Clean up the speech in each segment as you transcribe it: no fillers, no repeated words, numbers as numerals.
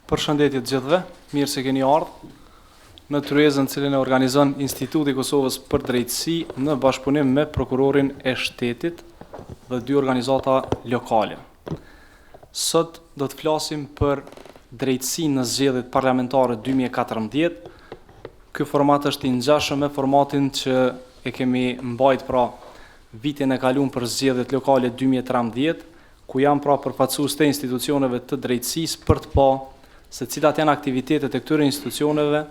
Përshëndetje të gjithëve, mirë se keni ardhur në tryezën cilën e organizon Instituti i Kosovës për Drejtësi në bashkëpunim me prokurorin e shtetit dhe dy organizata lokale. Sot do të flasim për drejtësinë në zgjedhjet parlamentare 2014. Ky format është i ngjashëm me formatin që e kemi mbajtur pra vitin e kaluar për zgjedhjet lokale 2013, ku janë pra përfaqësues të institucioneve të drejtësisë për të pa se cilat janë aktivitetet e këtyre institucioneve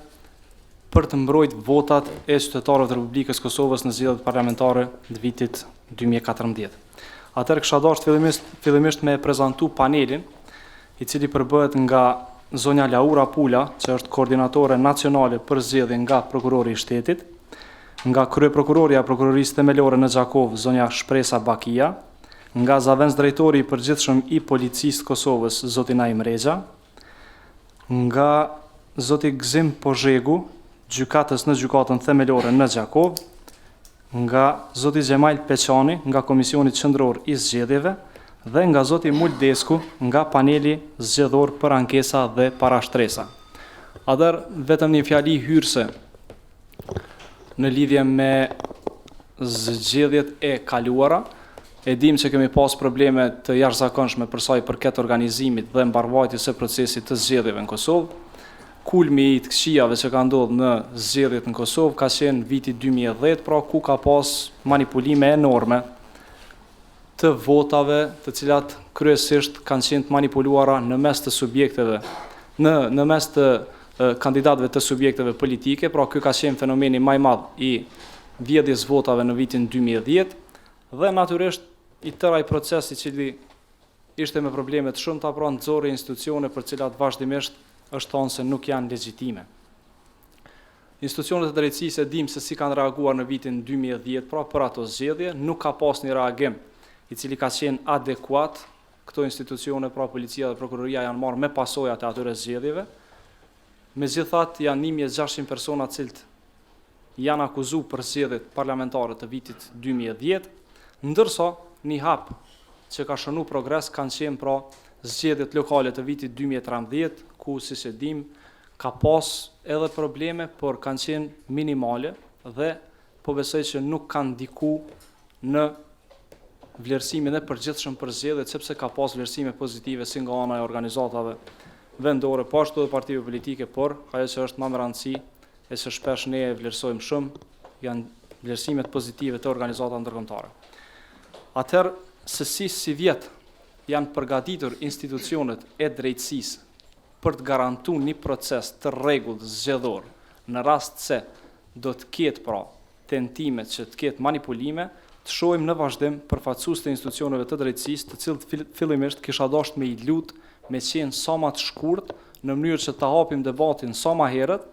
për të mbrojtur votat e qytetarëve të Republikës Kosovës në zgjedhjet parlamentare të vitit 2014. Atëherë kisha dashur fillimisht me prezantu panelin, i cili përbëhet nga zonja Laura Pula, që është koordinatore nacionale për zgjedhje nga prokurori i shtetit, nga kryeprokuroria e prokurorisë themelore në Xhakov, zonja Shpresa Bakia, nga zavendës drejtori i përgjithshëm i policisë të Kosovës, zoti Naim Rexha, nga zoti Gzim Pozhegu, gjykatës në gjykatën themelore në Xhakov, nga zoti Xhemal Peçani, nga Komisioni Qendror i Zgjedhjeve, dhe nga zoti Muldesku, nga paneli zgjedhor për ankesa dhe parashtresa. Vetëm një fjali hyrëse në lidhje me zgjedhjet e kaluara. E dim që kemi pas probleme të jashtëzakonshme për sa i përket organizimit dhe mbarvajtjes së procesit të zgjedhjeve në Kosovë. Kulmi i të këqijave që ka ndodhur në zgjedhjet në Kosovë ka qenë viti 2010, pra ku ka pas manipulime enorme të votave, të cilat kryesisht kanë qenë të manipuluara në mes të subjekteve, në mes të kandidatëve të subjekteve politike, pra ky ka qenë fenomeni më i madh i vjedhjes votave në vitin 2010 dhe natyrisht i tëraj proces i cili ishte me probleme të shumta, pra nxorri institucione për cilat vazhdimisht është thonë se nuk janë legjitime. Institucionet e drejtësisë e dim se si kanë reaguar në vitin 2010, pra për ato zgjedhje, nuk ka pas një reagim i cili ka qenë adekuat. Këto institucione, pra policia dhe prokuroria, janë marrë me pasojat e atyre zgjedhjeve. Megjithatë janë 1600 persona të cilët janë akuzuar për zgjedhjet parlamentare të vitit 2010, ndërsa një hap që ka shënuar progres kanë qenë pra zgjedhjet lokale të vitit 2013, ku siç e dim ka pas edhe probleme, por kanë qenë minimale dhe po besoj që nuk kanë ndikuar në vlerësimin e përgjithshëm për zgjedhjet, sepse ka pas vlerësime pozitive si nga ana e organizatave vendore, po ashtu edhe partive politike, por ajo që është më e rëndësishme e që shpesh ne e vlerësojmë shumë, janë vlerësimet pozitive të organizatave ndërkombëtare. Atëherë, se si vjet janë përgatitur institucionet e drejtësisë për të garantuar një proces të rregullt zgjedhor, në rast se do të ketë pra tentime që të ketë manipulime, të shohim në vazhdim përfaqësues të institucioneve të drejtësisë, të cilët fillimisht kisha dashur me i lut me qenë sa më të shkurt, në mënyrë që ta hapim debatin sa më herët,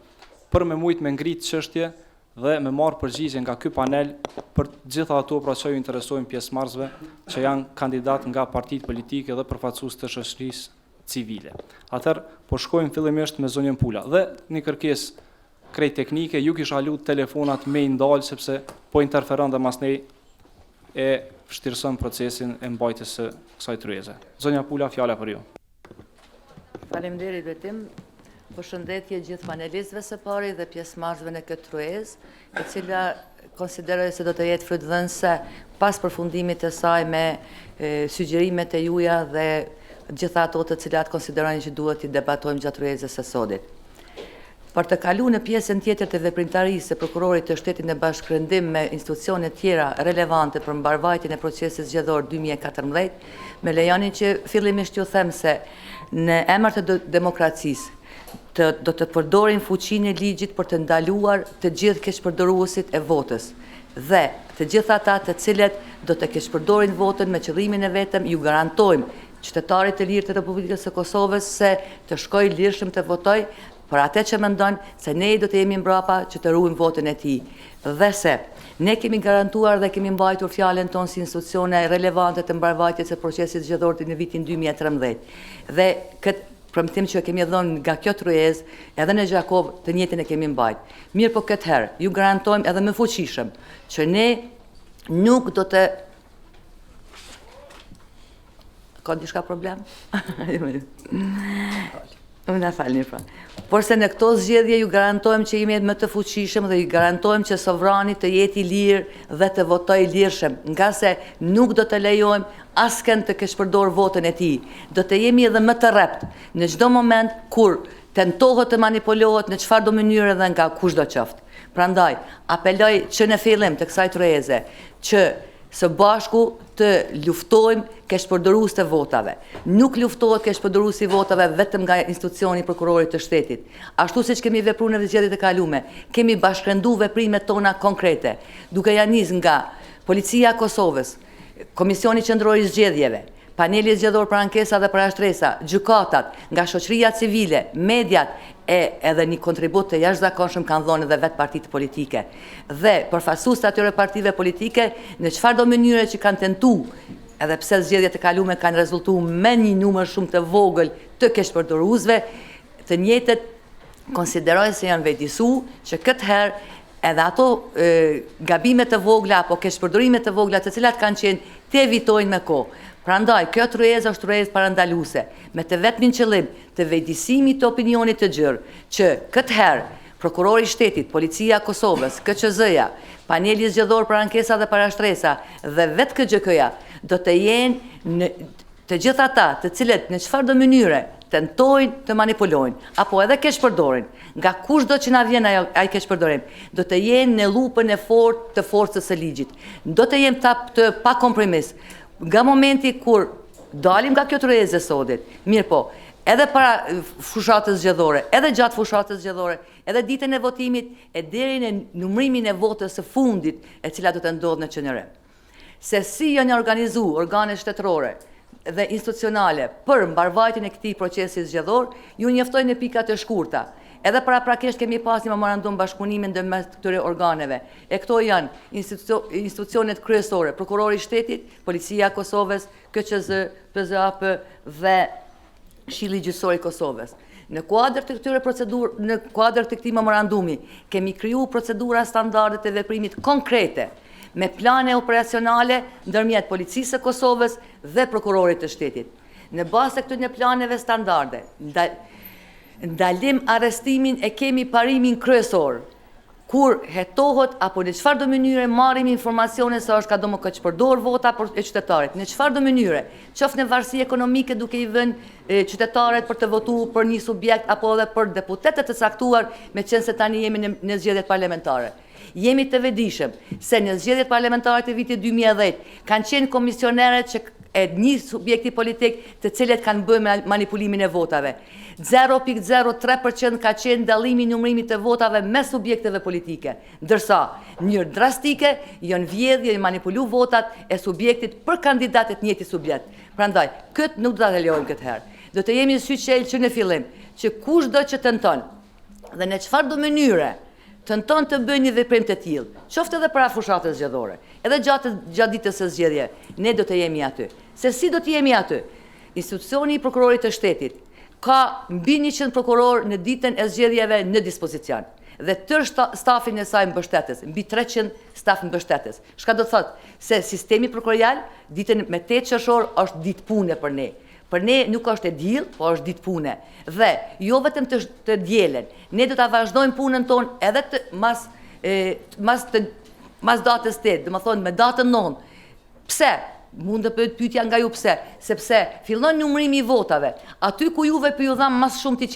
për me mujt me ngrit çështje dhe me marrë përgjigje nga ky panel për gjitha ato pra që ju interesojnë pjesëmarrësve që janë kandidat nga partitë politike dhe përfaqësues të shoqërisë civile. Atëherë, po shkojmë fillimisht me zonjën Pula. Dhe një kërkesë krejt teknike, ju kisha lut telefonat me i ndalë, sepse po interferon dhe mas ne e vështirëson procesin e mbajtjes së kësaj tryeze. Zonja Pula, fjala për ju. Faleminderit vetëm. Përshëndetje gjithë panelistëve së pari dhe pjesëmarrësve në këtë tryezë, e cila konsideroj se do të jetë frutëdhënëse pas përfundimit të saj me sugjerimet e juaja dhe gjitha ato të cilat konsiderojnë që duhet të debatojmë gjatë tryezës së sotit. Për të kaluar në pjesën tjetër të veprimtarisë së prokurorit të shtetit në bashkërendim me institucione tjera relevante për mbarvajtjen e procesit zgjedhor 2014, me lejoni që fillimisht ju them se në emër të demokracisë do të përdorin fuqinë e ligjit për të ndaluar të gjithë keqpërdoruesit e votës dhe të gjithë ata të cilët do të keqpërdorin votën me qëllimin e vetëm, ju garantojmë qytetarit të lirë të Republikës së Kosovës se të shkojë lirshëm të votojë për atë që mendon se ne do të jemi mbrapa që të ruajmë votën e tij. Dhe se ne kemi garantuar dhe kemi mbajtur fjalën tonë si institucione relevante të mbarvajtjes së procesit zgjedhor në vitin 2013. Dhe këtë premtim që kemi dhënë nga kjo tryezë, edhe në Xhakov të njëjtën e kemi mbajtur. Mirë, po këtë herë ju garantojmë edhe më fuqishëm që ne nuk do të Ka diçka problem? Na falni pra. Por se në këto zgjedhje ju garantojmë që jemi më të fuqishëm dhe ju garantojmë që sovrani të jetë i lirë dhe të votojë lirshëm, nga se nuk do të lejojmë askën të kesh përdor votën e tij. Do të jemi edhe më të rrept në çdo moment kur tentohet të manipulohet në çfarëdo mënyrë dhe nga kushdo qoftë. Prandaj, apeloj që në fillim të kësaj tryeze që së bashku të luftojmë keshpërdorues të votave. Nuk luftohet keshpërdorues i votave vetëm nga institucioni prokurorit të shtetit. Ashtu siç kemi vepruar në zgjedhjet e kaluara, kemi bashkërenduar veprimet tona konkrete, duke ja nis nga Policia e Kosovës, Komisioni Qendror i Zgjedhjeve, Paneli Zgjedhor për ankesa dhe për ashtresa, gjykatat, nga shoqëria civile, mediat, edhe një kontribut të jashtëzakonshëm kanë dhënë edhe vetë partitë politike. Dhe përfaqësues të atyre partive politike në çfarëdo mënyre që kanë tentuar, edhe pse zgjedhjet e kaluara kanë rezultuar me një numër shumë të vogël të keshpërdoruesve, të njëjtët konsiderojnë se janë vetëdijsuar që këtë herë edhe ato gabimet të vogla apo keshpërdorime të vogla të cilat kanë qenë të evitojnë me kohë. Prandaj, kjo tryezë është tryezë parandaluese, me të vetmin qëllim të vetëdijsimit të opinionit të gjerë, që këtë herë Prokurori i Shtetit, Policia e Kosovës, KQZ-ja, Paneli Zgjedhor për ankesa dhe për ashtresa dhe vetë KGK-ja do të jenë të gjithë ata të cilët në çfarëdo mënyre tentojnë të manipulojnë apo edhe keshpërdorin, nga kushdo që na vjen ai keshpërdorim, do të jenë në lupën e fortë të forcës së ligjit. Do të jenë të pa kompromis. Nga momenti kur dalim nga kjo tryezë e sotit, mirë po, edhe para fushatës zgjedhore, edhe gjatë fushatës zgjedhore, edhe ditën e votimit, e deri në numrimin e votës së fundit, e cila do të ndodhë në QNR. Se si janë organizuar organe shtetërore dhe institucionale për mbarvajtjen e këtij procesi zgjedhor, ju njoftoj në pika të shkurta. Edhe paraprakisht kemi pas një memorandum bashkëpunimi ndërmjet këtyre organeve. E këto janë institucionet kryesore, Prokurori i Shtetit, Policia e Kosovës, KQZ, PZAP dhe Këshilli Gjyqësor i Kosovës. Në kuadër të këtyre procedurë, në kuadër të këtij memorandumi, kemi krijuar procedura standarde të veprimit konkrete me plane operacionale ndërmjet Policisë së Kosovës dhe Prokurorit të Shtetit. Në bazë të këtyre planeve standarde, ndalim arrestimin e kemi parimin kryesor, kur hetohet apo në çfarëdo mënyre marrim informacione se është ka do më keshpërdor vota e qytetarit, në çfarëdo mënyre, qoftë në varësi ekonomike duke i vënë qytetarët për të votuar për një subjekt apo edhe për deputetët të caktuar, me qenë se tani jemi në zgjedhjet parlamentare. Jemi të vetëdijshëm se në zgjedhjet parlamentare të vitit 2010 kanë qenë komisionerët që e një subjekti politik të cilët kanë bërë manipulimin e votave. 0.03% ka qenë dallimi i numrimit të votave me subjekteve politike, ndërsa në mënyrë drastike janë vjedhje i manipulu votat e subjektit për kandidatet të njëjtit subjekt. Prandaj, këtë nuk do ta lejojmë këtë herë. Do të jemi syçel që në fillim, që kushdo që tenton dhe në çfarëdo mënyre tenton të bëjë një veprim të tillë, qoftë edhe para fushatës zgjedhore, edhe gjatë ditës së zgjedhje, ne do të jemi aty. Se si do të jemi aty? Institucioni i Prokurorit të Shtetit ka mbi 100 prokuror në ditën e zgjedhjeve në dispozicion dhe tërë stafin e saj mbështetës, mbi 300 staf mbështetës. Çka do të thotë? Se sistemi prokurorial ditën me 8 qershor është ditë pune për ne. Për ne nuk është e diell, po është ditë pune. Dhe jo vetëm të dielen, ne do ta vazhdojmë punën tonë edhe mas datës 8, domethënë me datën 9. Pse? Mund të bëhet pyetja nga ju pse? Sepse fillon numrimi i votave. Aty ku juve po ju dham mas shumë ti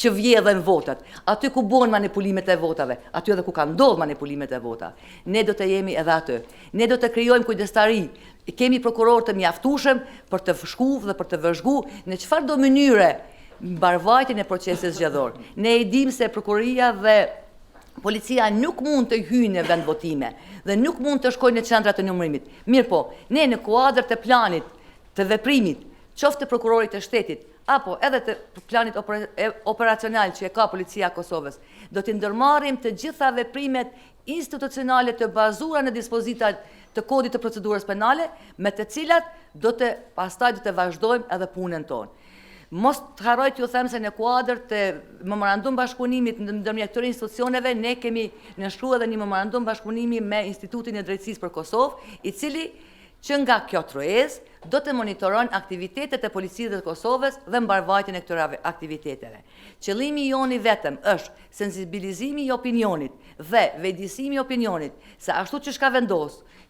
që vjedhen votat, aty ku bën manipulimet e votave, aty edhe ku ka ndodhur manipulimet e votave. Ne do të jemi edhe aty. Ne do të krijojmë kujdestari. Kemi prokurorë të mjaftueshëm për të shkuar dhe për të vëzhguar në çfarëdo mënyre mbarvajtjen e procesit zgjedhor. Ne e dimë se prokuroria dhe policia nuk mund të hyjnë në vend votime dhe nuk mund të shkojnë në qendra të numrimit. Mirë po, ne në kuadër të planit të veprimit, qoftë të prokurorit të shtetit, apo edhe të planit operacional që e ka Policia e Kosovës, do të ndërmarrim të gjitha veprimet institucionale të bazuara në dispozitat të kodit të procedurës penale, me të cilat pastaj do të vazhdojmë edhe punën tonë. Mos të harroj t'ju them se në kuadër të memorandum bashkëpunimit ndërmjet këtyre institucioneve, ne kemi nënshkruar edhe një memorandum bashkëpunimi me Institutin e Drejtësisë për Kosovë, i cili që nga kjo truez do të monitoron aktivitetet e policisë të Kosovës dhe mbarvajtjen e këtyre aktiviteteve. Qëllimi joni vetëm është sensibilizimi i opinionit dhe vetëdijësimi i opinionit se ashtu që shka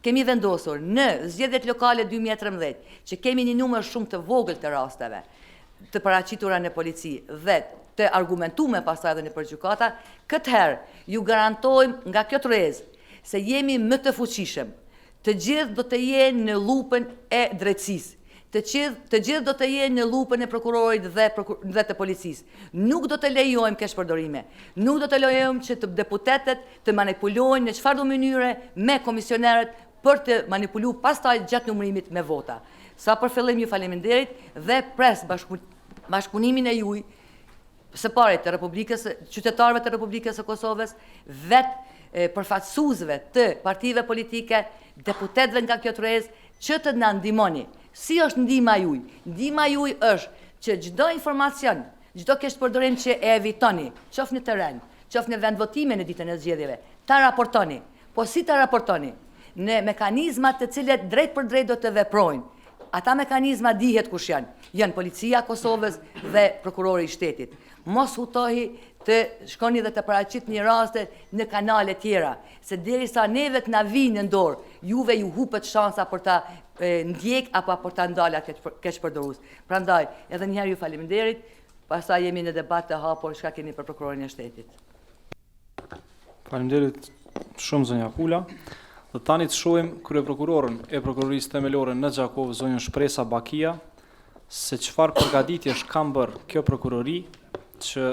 kemi vendosur në zgjedhjet lokale 2013 që kemi një numër shumë të vogël të rasteve të paraqitura në polici dhe të argumentuar pastaj edhe në përgjykata, këtëherë ju garantojmë nga kjo truez se jemi më të fuqishëm. Të gjithë do të jenë në lupën e drejtësisë. Të gjithë do të jenë në lupën e prokurorit dhe të policisë. Nuk do të lejojmë keshpërdorime. Nuk do të lejojmë që të deputetet të manipulojnë në çfarëdo mënyre me komisionerët për të manipulu pastaj gjatë numërimit me vota. Sa për fillim ju faleminderit dhe pres bashkëpunimin e juaj së pari të qytetarëve të Republikës së Kosovës, vetë përfaqësuesve të partive politike, deputetëve nga kjo truez, që të na ndihmoni. Si është ndihma juaj? Ndihma juaj është që çdo informacion, çdo keshpërdorim që e evitoni, qoftë në terren, qoftë në vend votime në ditën e zgjedhjeve, ta raportoni. Po si ta raportoni? Në mekanizmat të cilët drejt për drejt do të veprojnë. Ata mekanizma dihet kush janë. Janë Policia e Kosovës dhe Prokurori i Shtetit. Mos hutohi të shkoni dhe të paraqit një raste në kanale tjera, se derisa neve të na vinë në dorë, juve ju hupet shansa për ta ndjek apo për ta ndalë keqpërdorues. Prandaj, edhe një herë ju faleminderit, pastaj jemi në debat të hapur çka keni për Prokurorin e Shtetit. Faleminderit shumë zonja Pula. Dhe tani të shohim kryeprokurorën e Prokurorisë Themelore në Gjakovë, zonjën Shpresa Bakia, se çfarë përgatitjesh ka bërë kjo prokurori që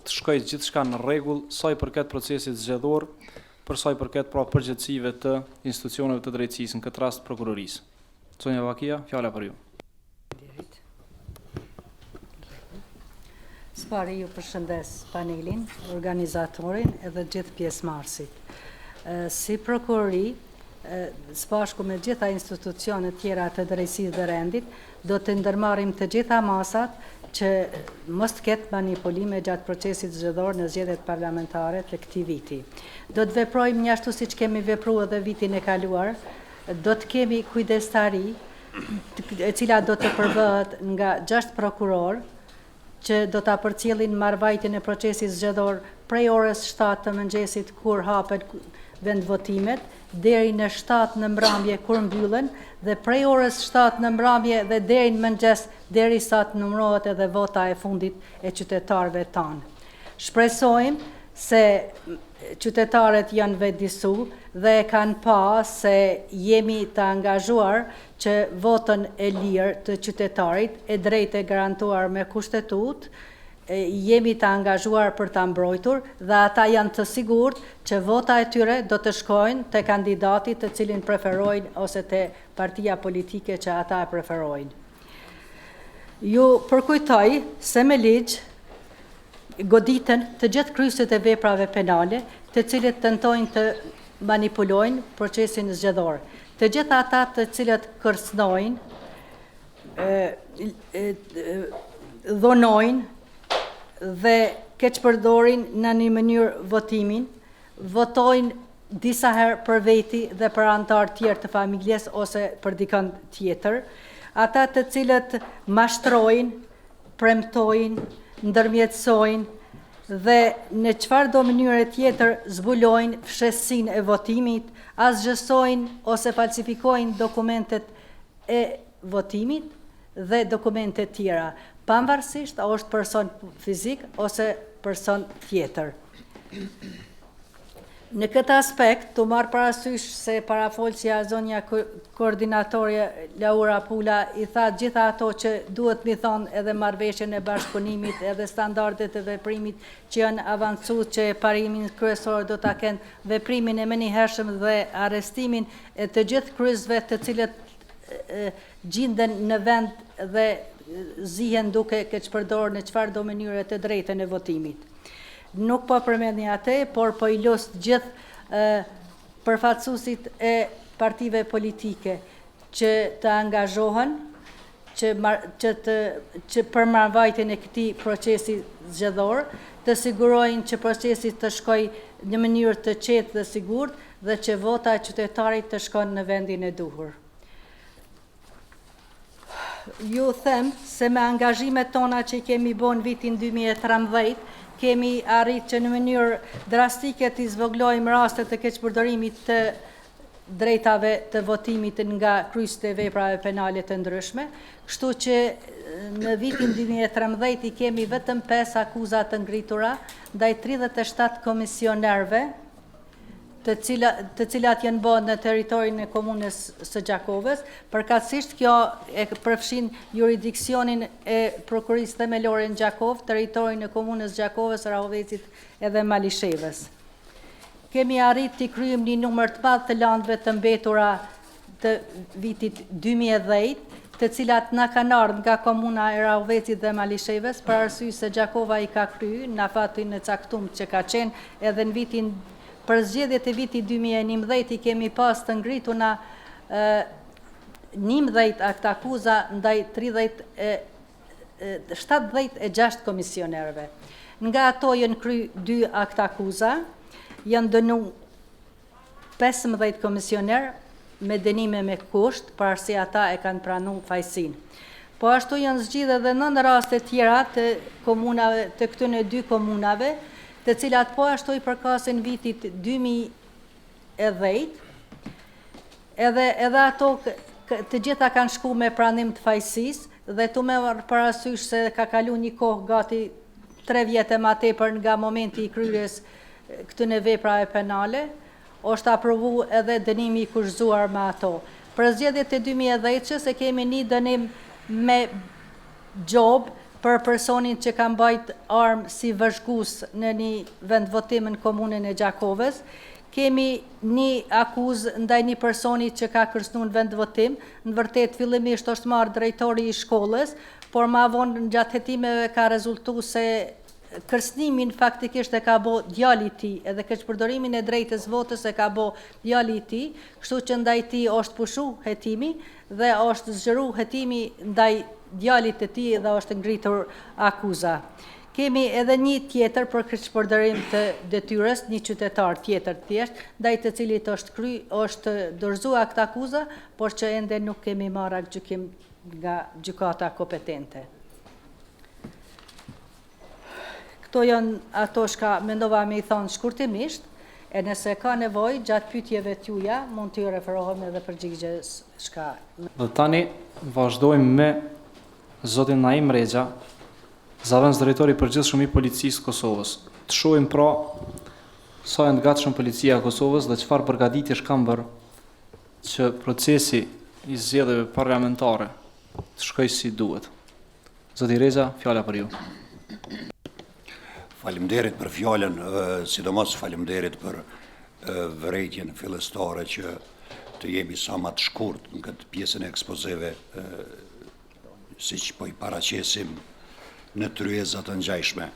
të shkojë gjithçka në rregull sa i përket procesit zgjedhor, për sa i përket pra përgjegjësive të institucioneve të drejtësisë, në këtë rast prokurorisë. Zonja Bakia, fjala për ju. Së pari ju përshëndes panelin, organizatorin edhe gjithë pjesëmarrësit. Si prokurori, së bashku me gjitha institucionet tjera të drejtësisë dhe rendit, do të ndërmarrim të gjitha masat që mos të ketë manipulime gjatë procesit zgjedhor në zgjedhjet parlamentare të këtij viti. Do të veprojmë ashtu siç kemi vepruar edhe vitin e kaluar, do të kemi kujdestari, e cila do të përbëhet nga 6 prokuror, që do ta përcjellin marrëvajtjen e procesit zgjedhor prej orës 7 të mëngjesit kur hapen vendvotimet, deri në 7 në mbrëmje kur mbyllen dhe prej orës 7 në mbrëmje dhe deri në mëngjes derisa të numërohet edhe vota e fundit e qytetarëve tanë. Shpresojmë se qytetarët janë vetëdijsu dhe kanë pa se jemi të angazhuar që votën e lirë të qytetarit e drejtë e garantuar me kushtetutë, jemi të angazhuar për ta mbrojtur dhe ata janë të sigurt që vota e tyre do të shkojnë te kandidati të cilin preferojnë ose te partia politike që ata e preferojnë. Ju përkujtoj se me ligj goditen të gjithë kryesit e veprave penale, të cilët tentojnë të manipulojnë procesin zgjedhor. Të gjithë ata të cilët kërcënojnë, dhonojnë dhe keqpërdorin në një mënyrë votimin, votojnë disa herë për veti dhe për antar tjerë të familjes ose për dikën tjetër, ata të cilët mashtrojnë, premtojnë, ndërmjetësojnë dhe në çfarëdo mënyre tjetër zbulojnë fshesësinë e votimit, asgjësojnë ose falsifikojnë dokumentet e votimit dhe dokumentet tjera, pavarësisht a është person fizik ose person tjetër. Në këtë aspekt, të marrë parasysh se parafolësja zonja koordinatorja Laura Pula i tha gjitha ato që duhet mi thonë edhe marrëveshjen e bashkëpunimit edhe standardet e veprimit që janë avancuar që parimin kryesor do ta kenë veprimin e menjëhershëm dhe arrestimin e të gjithë kryesve të cilët gjenden në vend dhe zihen duke keqpërdorur në çfarëdo mënyre të drejtën e votimit. Nuk po përmendni atë, por po i los gjithë përfaqësuesit e partive politike që të angazhohen që për marrëvajtjen e këtij procesi zgjedhor, të sigurojnë që procesi të shkojë në mënyrë të qetë dhe sigurt dhe që vota e qytetarit të shkon në vendin e duhur. Ju them se me angazhimet tona që kemi bo në vitin 2013, kemi arrit që në mënyrë drastike të izvoglojmë rastet të keqpërdorimit të drejtave të votimit nga kryqëzit e veprave penale të ndryshme, kështu që në vitin 2013 i kemi vetëm 5 akuza të ngritura ndaj 37 komisionerve, të cilat janë bërë në territorin e komunës së Gjakovës, përkatësisht kjo e përfshin jurisdiksionin e prokurisë themelore në Gjakov, territorin e komunës Gjakovës, Rahovecit edhe Malishevës. Kemi arrit të kryejmë një numër të madh të landëve të mbetura të vitit 2010, të cilat na kanë ardhur nga komuna e Rahovecit dhe Malishevës, për arsye se Gjakova i ka kryer në fatin e caktuar që ka qenë edhe në vitin për zgjedhjet e vitit 2011 i kemi pas të ngrituna 11 akt akuza ndaj 76 komisionerve. Nga ato janë kry 2 akt akuza, janë dënu 15 komisioner me dënime me kusht, për arsye ata e kanë pranu fajsin. Po ashtu janë zgjidhur edhe 9 raste tjera të komunave, të këtyre 2 komunave, të cilat po ashtu i përkasin vitit 2010, edhe ato të gjitha kanë shku me pranim të fajsisë dhe tu me parasysh se ka kalu një kohë gati 3 vjetë ma tepër nga momenti i kryerjes këtyre veprave penale, është aprovu edhe dënimi i kushzuar me ato. Për zgjedhjet e 2010 se kemi një dënim me gjobë për personin që ka mbajt armë si vëzhgues në një vendvotim në komunën e Gjakovës, kemi një akuzë ndaj një personi që ka kërcënuar në vendvotim, në vërtet fillimisht është marrë drejtori i shkollës, por ma vonë në gjatë hetimeve ka rezultuar se kërcënimin faktikisht e ka bo djali i tij, edhe keqpërdorimin e drejtës votës e ka bo djali i tij, kështu që ndaj tij është pushu hetimi dhe është zgjeru hetimi ndaj djalit të tij dhe është ngritur akuza. Kemi edhe një tjetër për keqpërdorim të detyrës, një qytetar tjetër thjesht, ndaj të cilit është dorëzuar akt akuza, por që ende nuk kemi marrë gjykim nga gjykata kompetente. Këto janë ato shka mendova me i thonë shkurtimisht, e nëse ka nevojë gjatë pyetjeve t'juja, mund t'ju referohem edhe përgjigjes shka. Dhe tani vazhdojmë me zotin Naim Rexha, zëvendës drejtori i përgjithshëm i policisë Kosovës. Të shohim pra sa e ngatshëm policia e Kosovës dhe çfarë përgatitjesh kanë bërë që procesi i zgjedhjeve parlamentare të shkojë si duhet. Zoti Rexha, fjala për ju. Faleminderit për fjalën, sidomos faleminderit për vërejtjen fillestare që të jemi sa më të shkurt në këtë pjesën e ekspozeve, siç po i paraqesim në tryeza të ngjashme.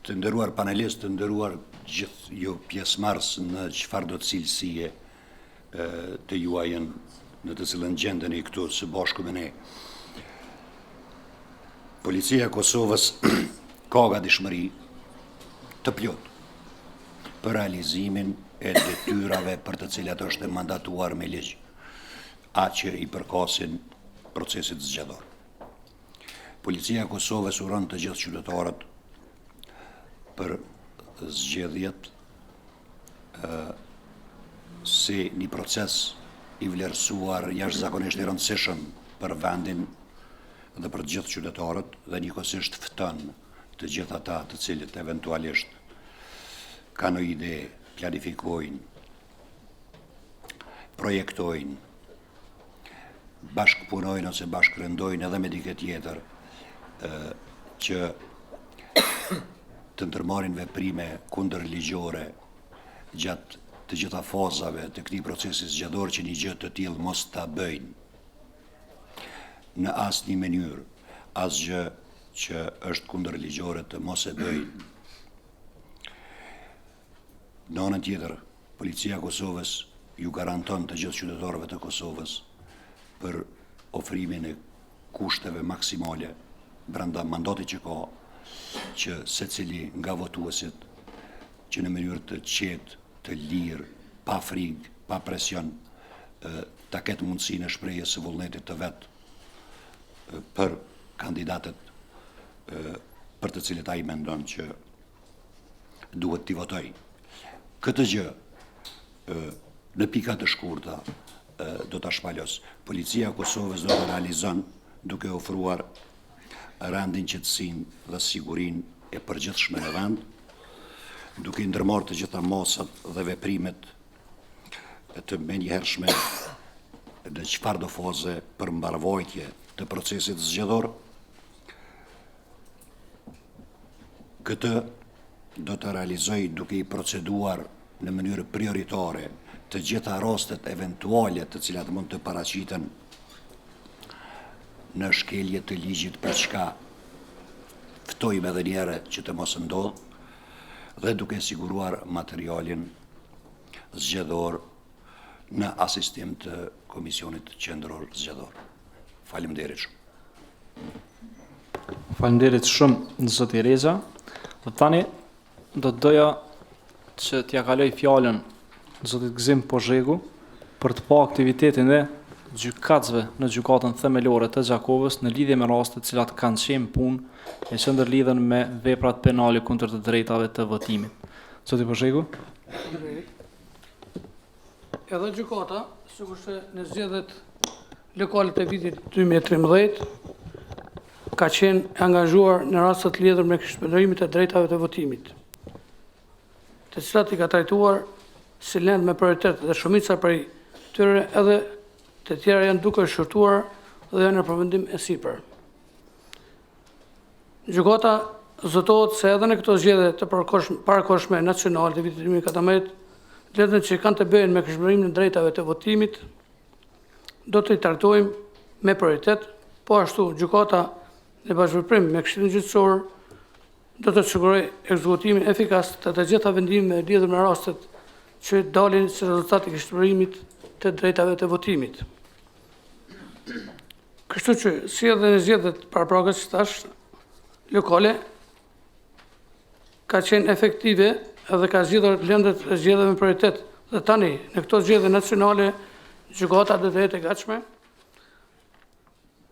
Të nderuar panelistë, të nderuar gjithë ju pjesëmarrës në çfarëdo të cilësie të juaj në të cilën gjendeni këtu së bashku me ne. Policia e Kosovës ka gatishmëri të plot për realizimin e detyrave për të cilat është e mandatuar me ligj, që i përkasin procesit zgjedhor. Policia e Kosovës uron të gjithë qytetarët për zgjedhjet si një proces i vlerësuar jashtëzakonisht i rëndësishëm për vendin dhe për të gjithë qytetarët dhe njëkohësisht fton të gjithë ata të cilët eventualisht kanë një ide, planifikojnë, projektojnë, bashkëpunojnë ose bashkërendojnë edhe me dikë tjetër që të ndërmarrin veprime kundërligjore gjatë të gjitha fazave të këtij procesi zgjedhor që një gjë të tillë mos ta bëjnë në asnjë mënyrë, asgjë që është kundërligjore të mos e bëjnë. Në anën tjetër, Policia e Kosovës ju garanton të gjithë qytetarëve të Kosovës për ofrimin e kushteve maksimale brenda mandatit që ka, që secili nga votuesit që në mënyrë të qetë, të lirë, pa frikë, pa presion, ta ketë mundësinë e shprehjes së vullnetit të vet për kandidatët për të cilët ai mendon që duhet t'i votoj. Këtë gjë në pika të shkurta do ta shpalos. Policia e Kosovës do të realizon duke ofruar rendin, qetësinë dhe sigurinë e përgjithshme në vend, duke ndërmarrë të gjitha mosat dhe veprimet të menjëhershme në çfarëdo faze për mbarvojtje të procesit zgjedhor. Këtë do të realizoj duke i proceduar në mënyrë prioritare të gjitha rastet eventuale të cilat mund të paraqiten në shkelje të ligjit, për çka ftojmë edhe njëherë që të mos ndodhë, dhe duke siguruar materialin zgjedhor në asistim të Komisionit Qendror Zgjedhor. Faleminderit shumë. Faleminderit shumë zoti Reza. Dhe tani do të doja që t'ja kaloj fjalën zotit Gzim Pozhegu për të pa aktivitetin e gjykatësve në gjykatën themelore të Gjakovës në lidhje me rastet cilat kanë qenë punë e që ndërlidhen me veprat penale kundër të drejtave të votimit. Zoti Pozhegu? Edhe gjykata, sikurse në zgjedhjet lokale të vitit 2013, ka qenë angazhuar në rastet lidhur me këshillërimin e drejtave të votimit, të cilat i ka trajtuar si lëndë me prioritet dhe shumica prej tyre edhe të tjera janë duke shkurtuar dhe janë në përmendim e sipër. Gjykata zotohet se edhe në këto zgjedhje të parakohshme nacionale të vitit 2014, letën që kanë të bëjnë me këshillërimin e drejtave të votimit, do të i trajtojmë me prioritet, po ashtu gjykata në bashkëprim me Këshillin Gjyqësor do të sigurojë ekzekutimin efikas të të gjitha vendimeve lidhur me rastet që dalin si rezultat i këshillërimit të drejtave të votimit. Kështu që si edhe në zgjedhjet paraprake që thash lokale ka qenë efektive edhe ka zgjidhur lëndët e zgjedhjeve me prioritet. Dhe tani në këto zgjedhje nacionale gjykata do të jetë e gatshme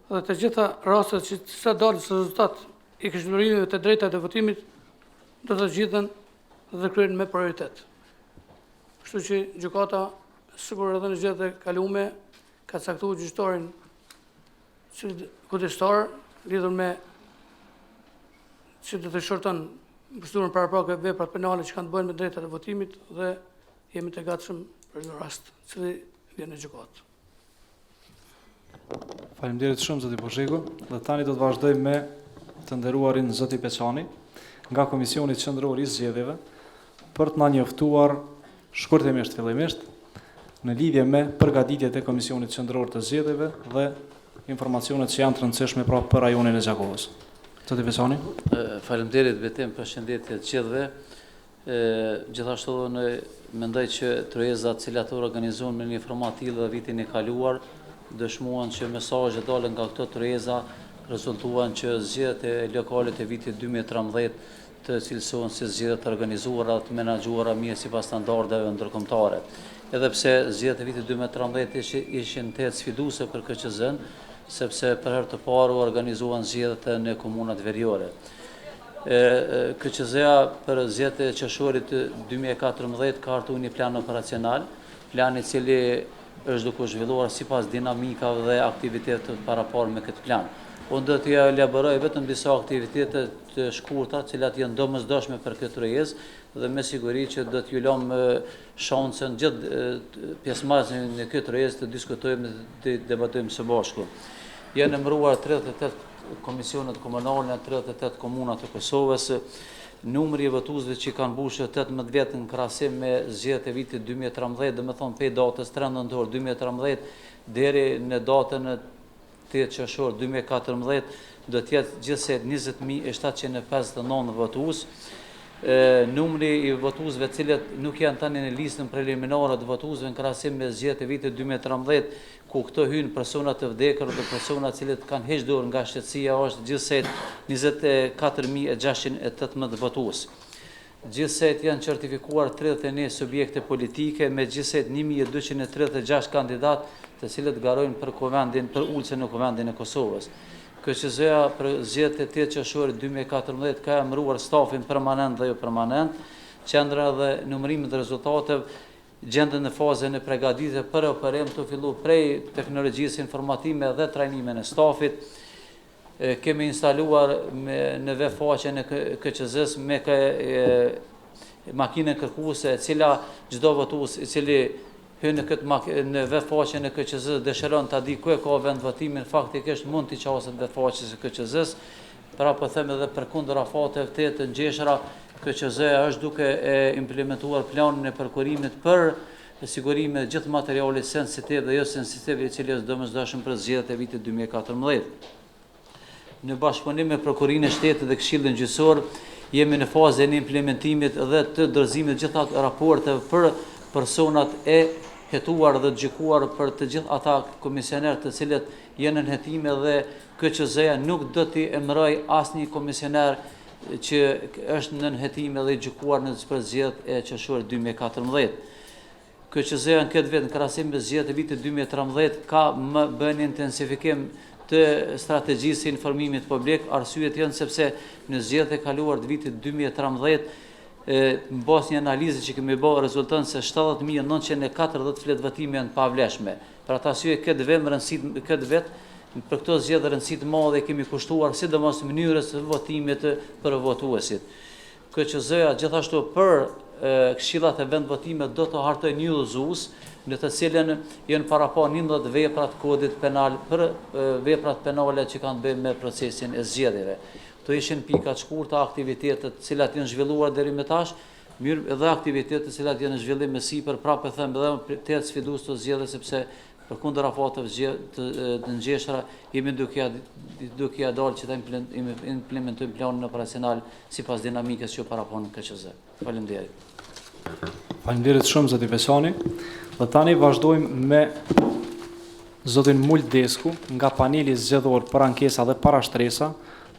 dhe të gjitha rastet që sa dalin si rezultat i këshillërimeve të drejtave të votimit do të zgjidhen dhe kryen me prioritet. Kështu që gjykata sigur edhe në zgjedhjet e kaluara ka caktuar gjyqtarin si kujdestar lidhur me që do të shorton procedurën paraprake veprat penale që kanë të bëjnë me drejtat e votimit dhe jemi të gatshëm për një rast cili vjen në gjykatë. Faleminderit shumë zoti Pozhegu. Dhe tani do të vazhdojmë me të nderuarin zoti Peçani nga Komisioni Qendror i Zgjedhjeve për të na njoftuar shkurtimisht fillimisht në lidhje me përgatitjet e Komisionit Qendror të Zgjedhjeve dhe informacionet që janë të rëndësishme pra për rajonin e Gjakovës. Zoti Peçani. Faleminderit vetëm për shëndetje të gjithëve. Gjithashtu ne mendoj që tërheqëzat të cilat u organizuan me një format të tillë vitin e kaluar dëshmuan që mesazhet dalën nga këto tërheqëza rezultuan që zgjedhjet e lokale të vitit 2013 të cilësohen si zgjedhje të organizuara të menaxhuara mirë sipas standardeve ndërkombëtare. Edhe pse zgjedhjet e vitit 2013 ishin të sfiduese për KQZ-n, sepse për herë të parë u organizuan zgjedhjet në komunat veriore. KQZ-a për zgjedhjet e qershorit 2014 ka hartuar një plan operacional, plan i cili është duke zhvilluar sipas dinamikave dhe aktivitetet paraparë me këtë plan. Unë do t'ja elaboroj vetëm disa aktivitete të shkurta, të cilat janë domosdoshme për këtë tërheqëzë dhe me siguri që do t'ju lëm shansën gjithë pjesëmarrësin në këtë tërheqëzë të diskutojmë dhe të debatojmë së bashku. Janë emëruar 38 komisionet komunale në 38 komuna të Kosovës. Numri i votuesve që kanë mbushur 18 vjet në krahasim me zgjedhjet e vitit 2013, domethënë pe datës 3 nëntor 2013 deri në datën 8 qershor 2014 do të jetë gjithsej 20.759 votues. Numri i votuesve të cilët nuk janë tani në listën preliminare të votuesve në krahasim me zgjedhjet e vitit 2013, ku këto hynë persona të vdekur dhe persona të cilët kanë hequr dorë nga shtetësia, është gjithsej 24.618 votues. gjithsejt janë certifikuar 31 subjekte politike me gjithsejt 1236 kandidat të cilët garojnë për ulëse në Kuvendin e Kosovës. KQZ-ja për zgjedhjet e 8 qershorit 2014 ka emëruar stafin permanent dhe jo permanent. Qendra dhe numërimin e rezultateve gjenden në fazën e përgatitjes për operim të fillu prej teknologjisë informative dhe trajnimin e stafit. Kemi instaluar në vefaqen e KQZ-s me makinën kërkuese e cila çdo votues i cili hyn në vefaqen e KQZ-s dëshiron ta di ku e ka vend votimin, faktikisht mund t'i qaset vefaqes së KQZ-s. Pra po them edhe përkundër afateve të ngjeshura, KQZ-ja është duke implementuar planin e përkurimit për sigurimin e gjithë materialit sensitiv dhe jo sensitiv i cili është domosdoshëm për zgjedhjet e vitit 2014. Në bashkëpunim me Prokurorinë e Shtetit dhe Këshillin Gjyqësor, jemi në fazën e implementimit dhe të dorëzimit të gjitha raporteve për personat e hetuar dhe gjykuar për të gjithë ata komisioner të cilët janë në hetime dhe KQZ-ja nuk do t'i emëroj asnjë komisioner që është në hetime dhe gjykuar në zgjedhjet e qershorit 2014. KQZ-ja në këtë vit në krahasim me zgjedhjet e vitit 2013 ka bën intensifikim të strategjisë së informimit publik. Arsyet janë sepse në zgjedhjet e kaluar të vitit 2013 në bazë një analize që kemi bërë rezulton se 70.940 fletë votime janë pavlefshme. Për atë arsye këtë vit për këto zgjedhje rëndësi të madhe kemi kushtuar sidomos mënyrës së votimit për votuesit. KQZ-ja gjithashtu për këshillat e vend votimit do të hartojë një udhëzues në të cilën janë parapo 11 vepra të kodit penal për veprat penale që kanë të bëjnë me procesin e zgjedhjeve. Këto ishin pika të shkurta aktivitetet të cilat janë zhvilluar deri më tash, mirë edhe aktivitetet të cilat janë në zhvillim më sipër, prapë them edhe të sfidues të zgjedhjes sepse përkundër afateve të ngjeshura jemi duke ja dalë që ta implementojmë planin operacional sipas dinamikës që parapon KQZ. Faleminderit. Faleminderit shumë zoti Besani. Dhe tani vazhdojmë me zotin Muldesku nga paneli zgjedhor për ankesa dhe parashtresa.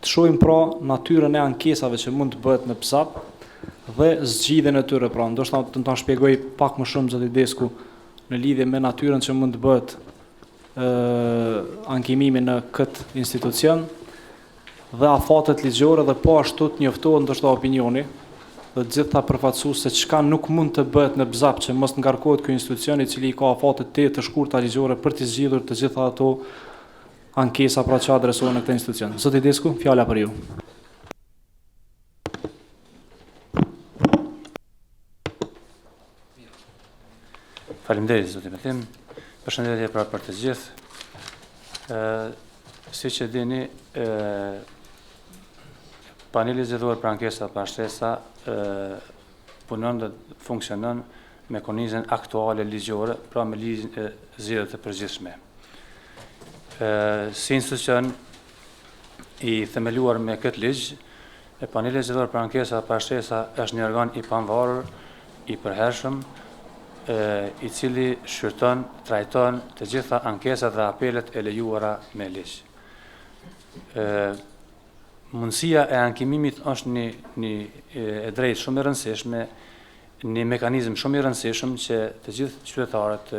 Të shohim pra natyrën e ankesave që mund të bëhet në PSAP dhe zgjidhjen e tyre. Pra, ndoshta të ta shpjegoj pak më shumë zoti Desku në lidhje me natyrën që mund të bëhet ankimimi në këtë institucion dhe afatet ligjore dhe po ashtu të njoftohet ndoshta opinioni dhe të gjitha përfaqësues se çka nuk mund të bëhet në BZAP që mos ngarkohet ky institucion i cili ka afate të shkurta ligjore për të zgjidhur të gjitha ato ankesa pra që adresohen në këtë institucion. Zoti Desku, fjala për ju. Faleminderit zoti Metin. Përshëndetje për të gjithë. Siç e dini, paneli zgjedhor për ankesa dhe parashtresa punon dhe funksionon me kornizën aktuale ligjore, pra me ligjin e zgjedhjeve të përgjithshme. Si institucion i themeluar me këtë ligj, paneli zgjedhor për ankesa dhe parashtresa është një organ i pavarur, i përhershëm, i cili shqyrton, trajton të gjitha ankesat dhe apelet e lejuara me ligj. Mundësia e ankimimit është një e drejtë shumë e rëndësishme, një mekanizëm shumë i rëndësishëm që të gjithë qytetarët,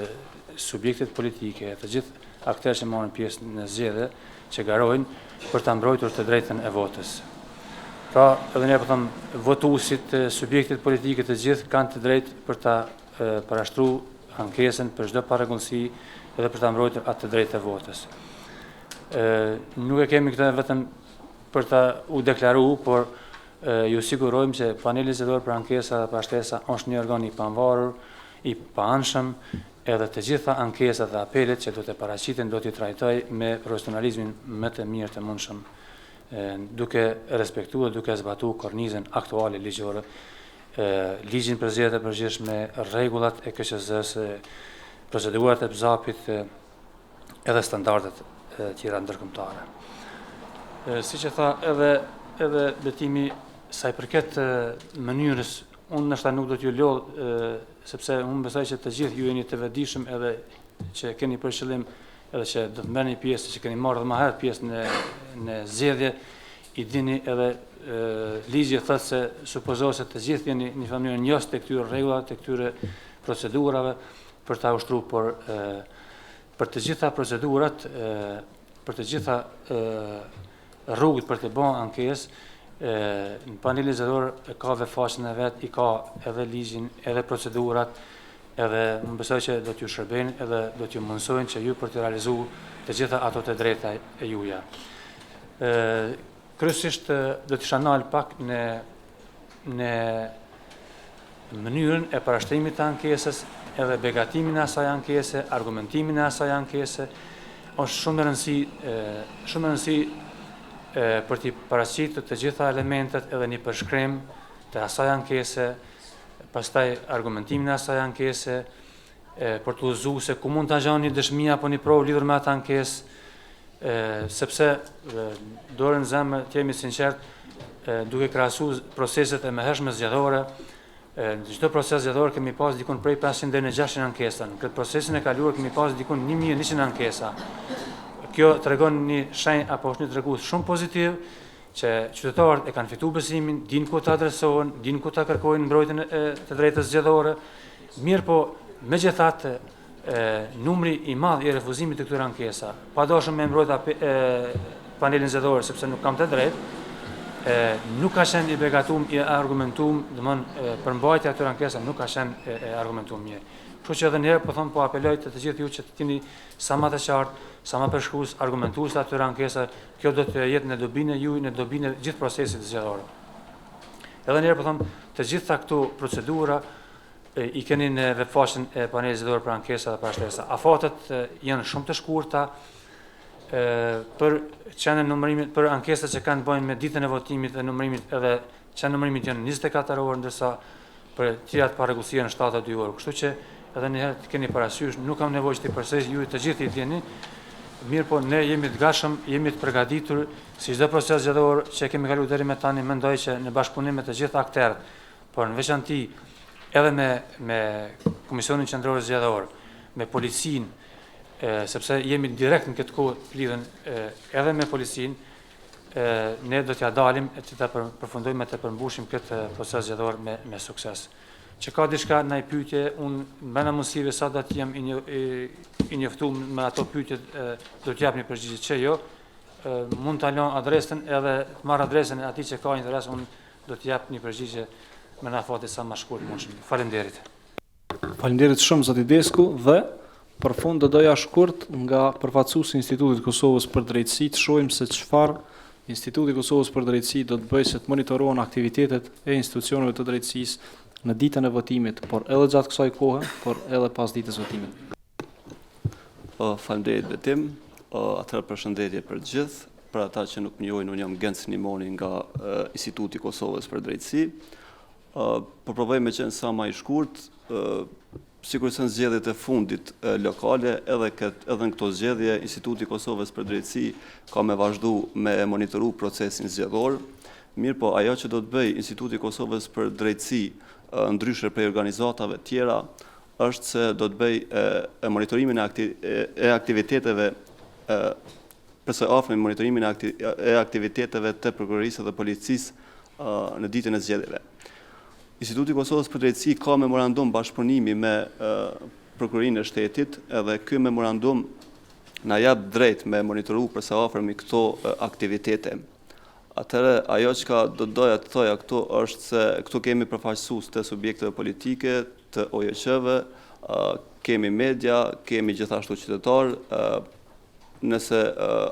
subjektet politike, të gjithë aktorët që marrin pjesë në zgjedhje që garojnë për ta mbrojtur të drejtën e votës. Pra, edhe ne po them, votuesit, subjektet politike të gjithë kanë të drejtë për ta parashtru ankesën për çdo parregullsi edhe për ta mbrojtur atë të drejtë e votës. Nuk e kemi këtë vetëm për ta u deklaruar, por ju sigurojmë që paneli zgjedhor për ankesa dhe parashtresa është një organ i pavarur, i paanshëm, edhe të gjitha ankesat dhe apelet që do të paraqiten do t'i trajtoj me profesionalizmin më të mirë të mundshëm, duke respektuar, duke zbatuar kornizën aktuale ligjore, ligjin për zgjedhjet e përgjithshme, rregullat e KQZ-s, procedurat e BZAP-it edhe standardet tjera ndërkombëtare. Siç e tha edhe betimi sa i përket mënyrës, unë nështë nuk do t'ju lodh, sepse unë besoj që të gjithë ju jeni të vetëdijshëm edhe që keni për qëllim edhe që do të merrni pjesë, që keni marrë edhe më herët pjesë në zgjedhje, i dini edhe ligji thëtë se supozohet se të gjithë jeni një familje njës të këtyre rregullave, të këtyre procedurave për ta ushtruar, por për të gjitha procedurat, për të gjitha rrugët për të bërë ankesë, në panelin zgjedhor ka dhe faqen e vet, i ka edhe ligjin, edhe procedurat, edhe më besoj që do t'ju shërbejnë edhe do t'ju mundsojnë që ju për të realizuar të gjitha ato të drejta e juja. Kryesisht do të shanal pak në mënyrën e parashtrimit të ankesës, edhe begatimin e asaj ankese, argumentimin e asaj ankese, është shumë e rëndësi për t'i paraqitur të gjitha elementet edhe një përshkrim të asaj ankese, pastaj argumentimin e asaj ankese, për të udhëzuar se ku mund të agjon një dëshmi apo një provë lidhur me atë ankesë, sepse dorën në zemër të jemi sinqert, duke krahasuar proceset e mëhershme zgjedhore, në çdo proces zgjedhor kemi pas dikun prej 500 deri në 600 ankesa. Në këtë procesin e kaluar kemi pas dikun 1100 ankesa. Kjo tregon një shenjë apo është një tregues shumë pozitiv që qytetarët e kanë fituar besimin, dinë ku të adresohen, dinë ku të kërkojnë mbrojtjen e të drejtës zgjedhore. Mirë po, megjithatë, numri i madh i refuzimit të këtyre ankesa, padoshëm me mbrojtja panelin zgjedhor sepse nuk kam të drejtë, nuk ka qenë i begatuar, i argumentuar, domthonë përmbajtja e këtyre ankesave nuk ka qenë e argumentuar mirë. Kështu që edhe një herë po them, po apeloj të gjithë ju që të jeni sa më të qartë, sa më përshkrues, argumentues të atyre ankesave. Kjo do të jetë në dobinë e juaj, në dobinë e gjithë procesit zgjedhor. Edhe një herë po them, të gjitha këto procedura i keni në webfaqen e panelit zgjedhor për ankesa dhe për shtesa. Afatet janë shumë të shkurta për çënën numërimit, për ankesat që kanë të bëjnë me ditën e votimit dhe numërimit, edhe çënën numërimit janë 24 orë, ndërsa për tjerat parregullësia në 72 orë. Kështu që edhe një herë të keni parasysh, nuk kam nevojë të përsëris, ju të gjithë i dini. Mirë po, ne jemi të gatshëm, jemi të përgatitur, si çdo proces zgjedhor që kemi kaluar deri më tani, mendoj që në bashkëpunim me të gjithë aktorët, por në veçanti edhe me Komisionin Qendror Zgjedhor, me policinë, sepse jemi direkt në këtë kohë lidhen edhe me policinë, ne do t'ja dalim e të përfundojmë e të përmbushim këtë proces zgjedhor me sukses. Që ka diçka në pyetje, unë bëna mundësive sa do t'jem i njoftuar me ato pyetje, do t'jap një përgjigje që jo, mund t'a lën adresën edhe të marr adresën e atij që ka interes, unë do t'jap një përgjigje me na fati sa më shkurt mundshëm. Faleminderit. Faleminderit shumë zoti Desku dhe për fund do doja shkurt nga përfaqësuesi i Institutit Kosovës për Drejtësi të shohim se çfarë Instituti Kosovës për Drejtësi do të bëjë që të monitorohen aktivitetet e institucioneve të drejtësisë në ditën e votimit, por edhe gjatë kësaj kohe, por edhe pas ditës votimit. Faleminderit Betim, atëherë përshëndetje për gjithë, për ata që nuk më njohin, unë jam Genc Nimoni nga Instituti Kosovës për Drejtësi. Përprovoj me qenë sa më i shkurt, sigurisht në zgjedhjet e fundit lokale, edhe në këto zgjedhje, Instituti Kosovës për Drejtësi ka me vazhdu me monitoru procesin zgjedhor. Mirë po, ajo që do të bëj Instituti Kosovës për Drejtësi, ndryshe prej organizatave tjera, është se do të bëj monitorimin e aktiviteteve, përse afërm monitorimin e aktiviteteve të prokurorisë dhe policisë në ditën e zgjedhjeve. Instituti Kosovës për Drejtësi ka memorandum bashkëpunimi me prokurorinë e shtetit, edhe ky memorandum na jap drejt me monitoru përse afërmi këto aktivitete. Atëherë, ajo që do doja të thoja këtu është se këtu kemi përfaqësues të subjekteve politike, të OJQ-ve, kemi media, kemi gjithashtu qytetarë. Nëse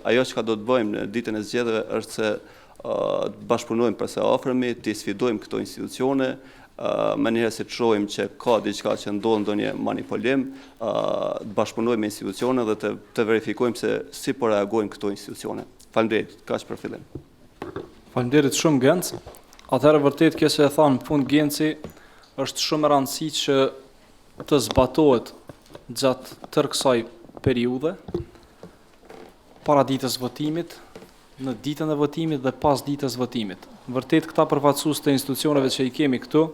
ajo që do të bëjmë në ditën e zgjedhjeve është se të bashkëpunojmë përse afërmi, të sfidojmë këto institucione, më njëherë se të shohim që ka diçka që ndodh ndonjë manipulim, të bashkëpunojmë me institucione dhe të verifikojmë se si po reagojnë këto institucione. Faleminderit, kaq për fillim. Faleminderit shumë Genc. Atëherë vërtet kjo që e thanë në fund Genci është shumë e rëndësishme që të zbatohet gjatë tërë kësaj periudhe, para ditës votimit, në ditën e votimit dhe pas ditës votimit. Vërtet këta përfaqësues të institucioneve që i kemi këtu,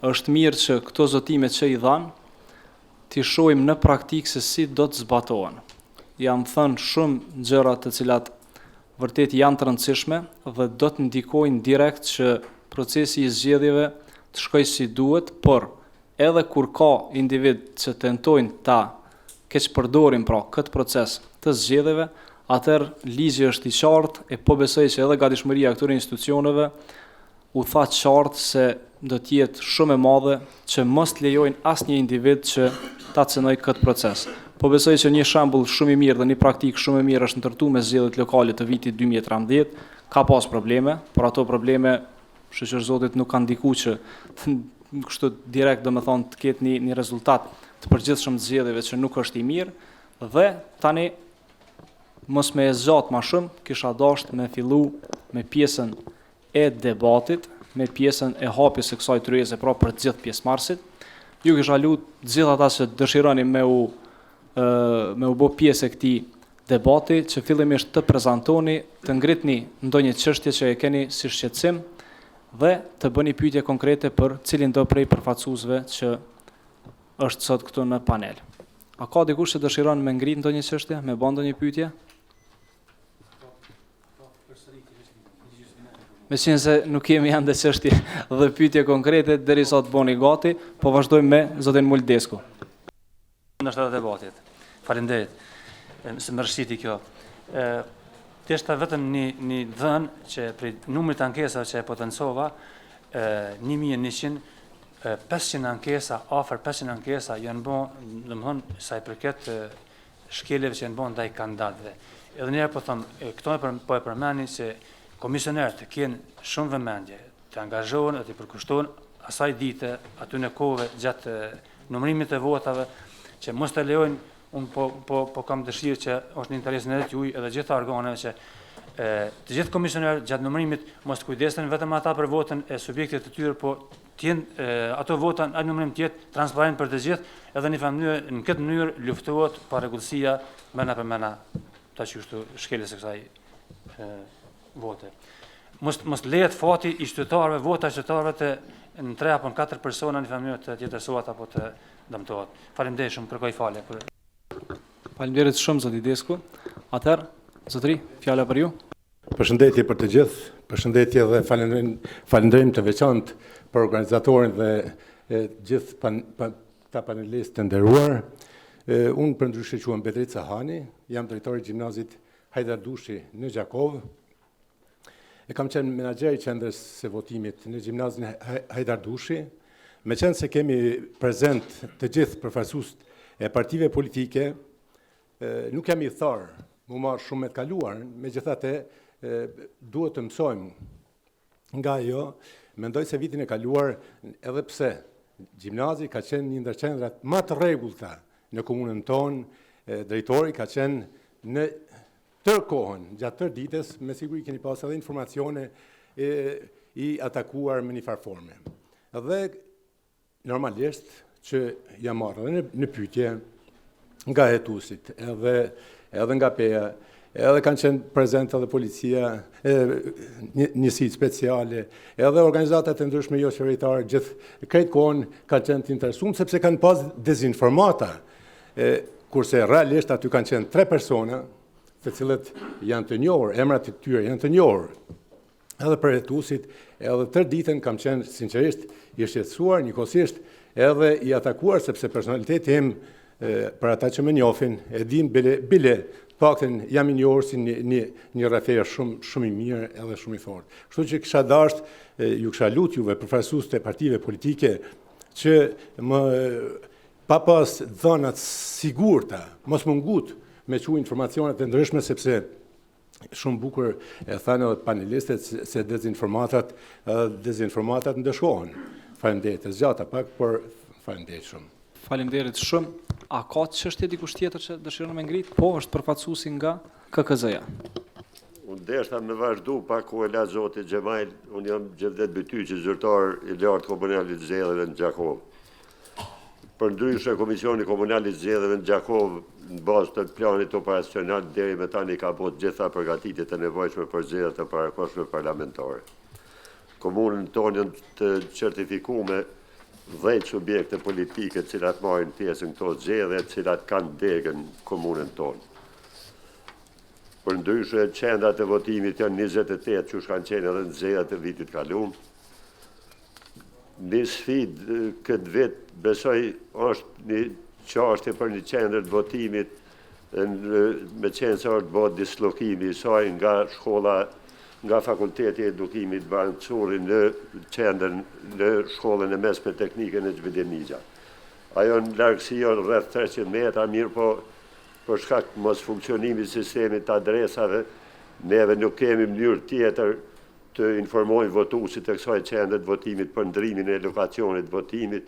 është mirë që këto zotimet që i dhanë, t'i shohim në praktikë se si do të zbatohen. Jam thënë shumë gjëra të cilat vërtet janë të rëndësishme dhe do të ndikojnë direkt që procesi i zgjedhjeve të shkojë si duhet, por edhe kur ka individ që tentojnë ta keqpërdorin pra këtë proces të zgjedhjeve, atëherë ligji është i qartë e po besoj që edhe gatishmëria e këtyre institucioneve u tha qartë se do të jetë shumë e madhe që mos të lejojnë asnjë individ që ta cënojë këtë proces. Po besoj që një shembull shumë i mirë dhe një praktikë shumë e mirë është ndërtuar me zgjedhjet lokale të vitit 2013, ka pas probleme, por ato probleme shëqër Zotit nuk kanë ndikuar që kështu direkt domethënë të ketë një rezultat të përgjithshëm të zgjedhjeve që nuk është i mirë dhe tani mos me e zgjat më shumë, kisha dashur me fillu me pjesën e debatit, me pjesën e hapjes së kësaj tryeze pra për të gjithë pjesëmarrësit. Ju kisha lutur të gjithë ata që dëshironi me u bë pjesë e këtij debati që fillimisht të prezantoni, të ngritni ndonjë çështje që e keni si shqetësim dhe të bëni pyetje konkrete për cilin do prej përfaqësuesve që është sot këtu në panel. A ka dikush që dëshiron me ngrit ndonjë çështje, me bën ndonjë pyetje? Meqenëse se nuk kemi ende çështje dhe pyetje konkrete derisa të bëni gati, po vazhdojmë me zotin Muldesku. Në shtatë debatit. Faleminderit. Se më rështiti kjo. Teshta vetëm një dhënë që prej numrit ankesave që e potencova, 1100 500 ankesa, afër 500 ankesa janë bën, domethënë sa i përket shkeleve që janë bën ndaj kandidatëve. Edhe njëherë po them, këto po e përmendni se komisionerët kanë shumë vëmendje, të angazhohen dhe të përkushtohen asaj dite, aty në kohëve gjatë numërimit të votave, që mos të lejojnë, unë po kam dëshirë që është në interesin edhe t'juj edhe gjitha organeve që të gjithë komisionerët gjatë numërimit mos të kujdesen vetëm ata për votën e subjektit të tyre, po t'jenë ato vota në numërim tjetë transparent për të gjithë, edhe në këtë mënyrë luftohet pa rregullësia mena për mena ta që kështu shkeljes së kësaj vote. Mos lehet fati i qytetarëve, vota e qytetarëve të në 3 apo në 4 persona në mënyrë të jetësohet apo të dëmtohet. Faleminderit shumë, kërkoj falje për. Faleminderit shumë zoti Desku. Atëherë, zotëri, fjala për ju. Përshëndetje për të gjithë, përshëndetje dhe falënderim të veçantë për organizatorin dhe gjithë ta panelistë të nderuar. Unë për ndryshe quhem Bedrica Hani, jam drejtori i gjimnazit Hajdar Dushi në Gjakov. E kam qenë menaxher i qendrës së votimit në gjimnazin Hajdar Dushi, me qenë se kemi prezent të gjithë përfaqësuesit e partive politike, nuk jam i tharë, mu marë shumë me të kaluar, megjithatë duhet të mësojmë nga ajo. Mendoj se vitin e kaluar, edhe pse gjimnazi ka qenë një ndër qendrat më të rregullta në komunën tonë, drejtori ka qenë në tërë kohën, gjatë tërë ditës, me siguri keni pas edhe informacione i atakuar me një farforme. Dhe normalisht që jam marrë edhe në pyetje nga hetuesit, edhe nga PEA, edhe kanë qenë prezent edhe policia, njësitë speciale, edhe organizatat e ndryshme jo qeveritare, gjithë krejt kohën kanë qenë të interesuar, sepse kanë pas dezinformata, kurse realisht aty kanë qenë 3 persona, të cilët janë të njohur, emrat e tyre janë të njohur. Edhe për hetuesit, edhe tërë ditën kam qenë sinqerisht i shqetësuar, njëkohësisht edhe i atakuar, sepse personaliteti im për ata që më njohin, e din bile paktën jam i njohur si një rrefer shumë i mirë edhe shumë i fortë. Kështu që kisha dashur, ju kisha lutur juve përfaqësues të partive politike që pa pas dhënat sigurta, mos mungut me çu informacionet e ndryshme, sepse shumë bukur e thanë edhe panelistët se dezinformatat ndëshkohen. Faleminderit, zgjata pak, por faleminderit shumë. Faleminderit shumë. A ka çështje dikush tjetër që dëshiron me ngrit? Po, është përfaqësuesi nga KKZ-ja. Unë deshta me vazhdu pak ku e la zoti Xhemail, unë jam Gjevdet Bytyqi, zyrtar i lartë komunalit të zgjedhjeve në Gjakov. Për ndryshe, Komisioni Komunal i Zgjedhjeve në Gjakov, në bazë të planit operacional, deri me tani ka bërë gjitha përgatitjet e nevojshme për zgjedhjet e parakohshme parlamentare. Komunën tonë janë të certifikuar 10 subjekte politike cilat marrin pjesë në këto zgjedhje, cilat kanë degën komunën tonë. Për ndryshe, qendrat e votimit janë 28 që kanë qenë edhe në zgjedhjet e vitit kaluar. Një sfidë këtë vit besoj është një çështje për një qendër të votimit me qenë se është bërë dislokimi i saj nga shkolla, nga fakulteti e edukimit Bançuri në qendër në shkollën e mesme teknike në Xhvidemigja. Ajo në largësi është rreth 300 metra, mirë po për shkak mos funksionimit sistemit të adresave, neve nuk kemi mënyrë tjetër të informojnë votuesit e kësaj qendër të votimit për ndrimin e lokacionit votimit,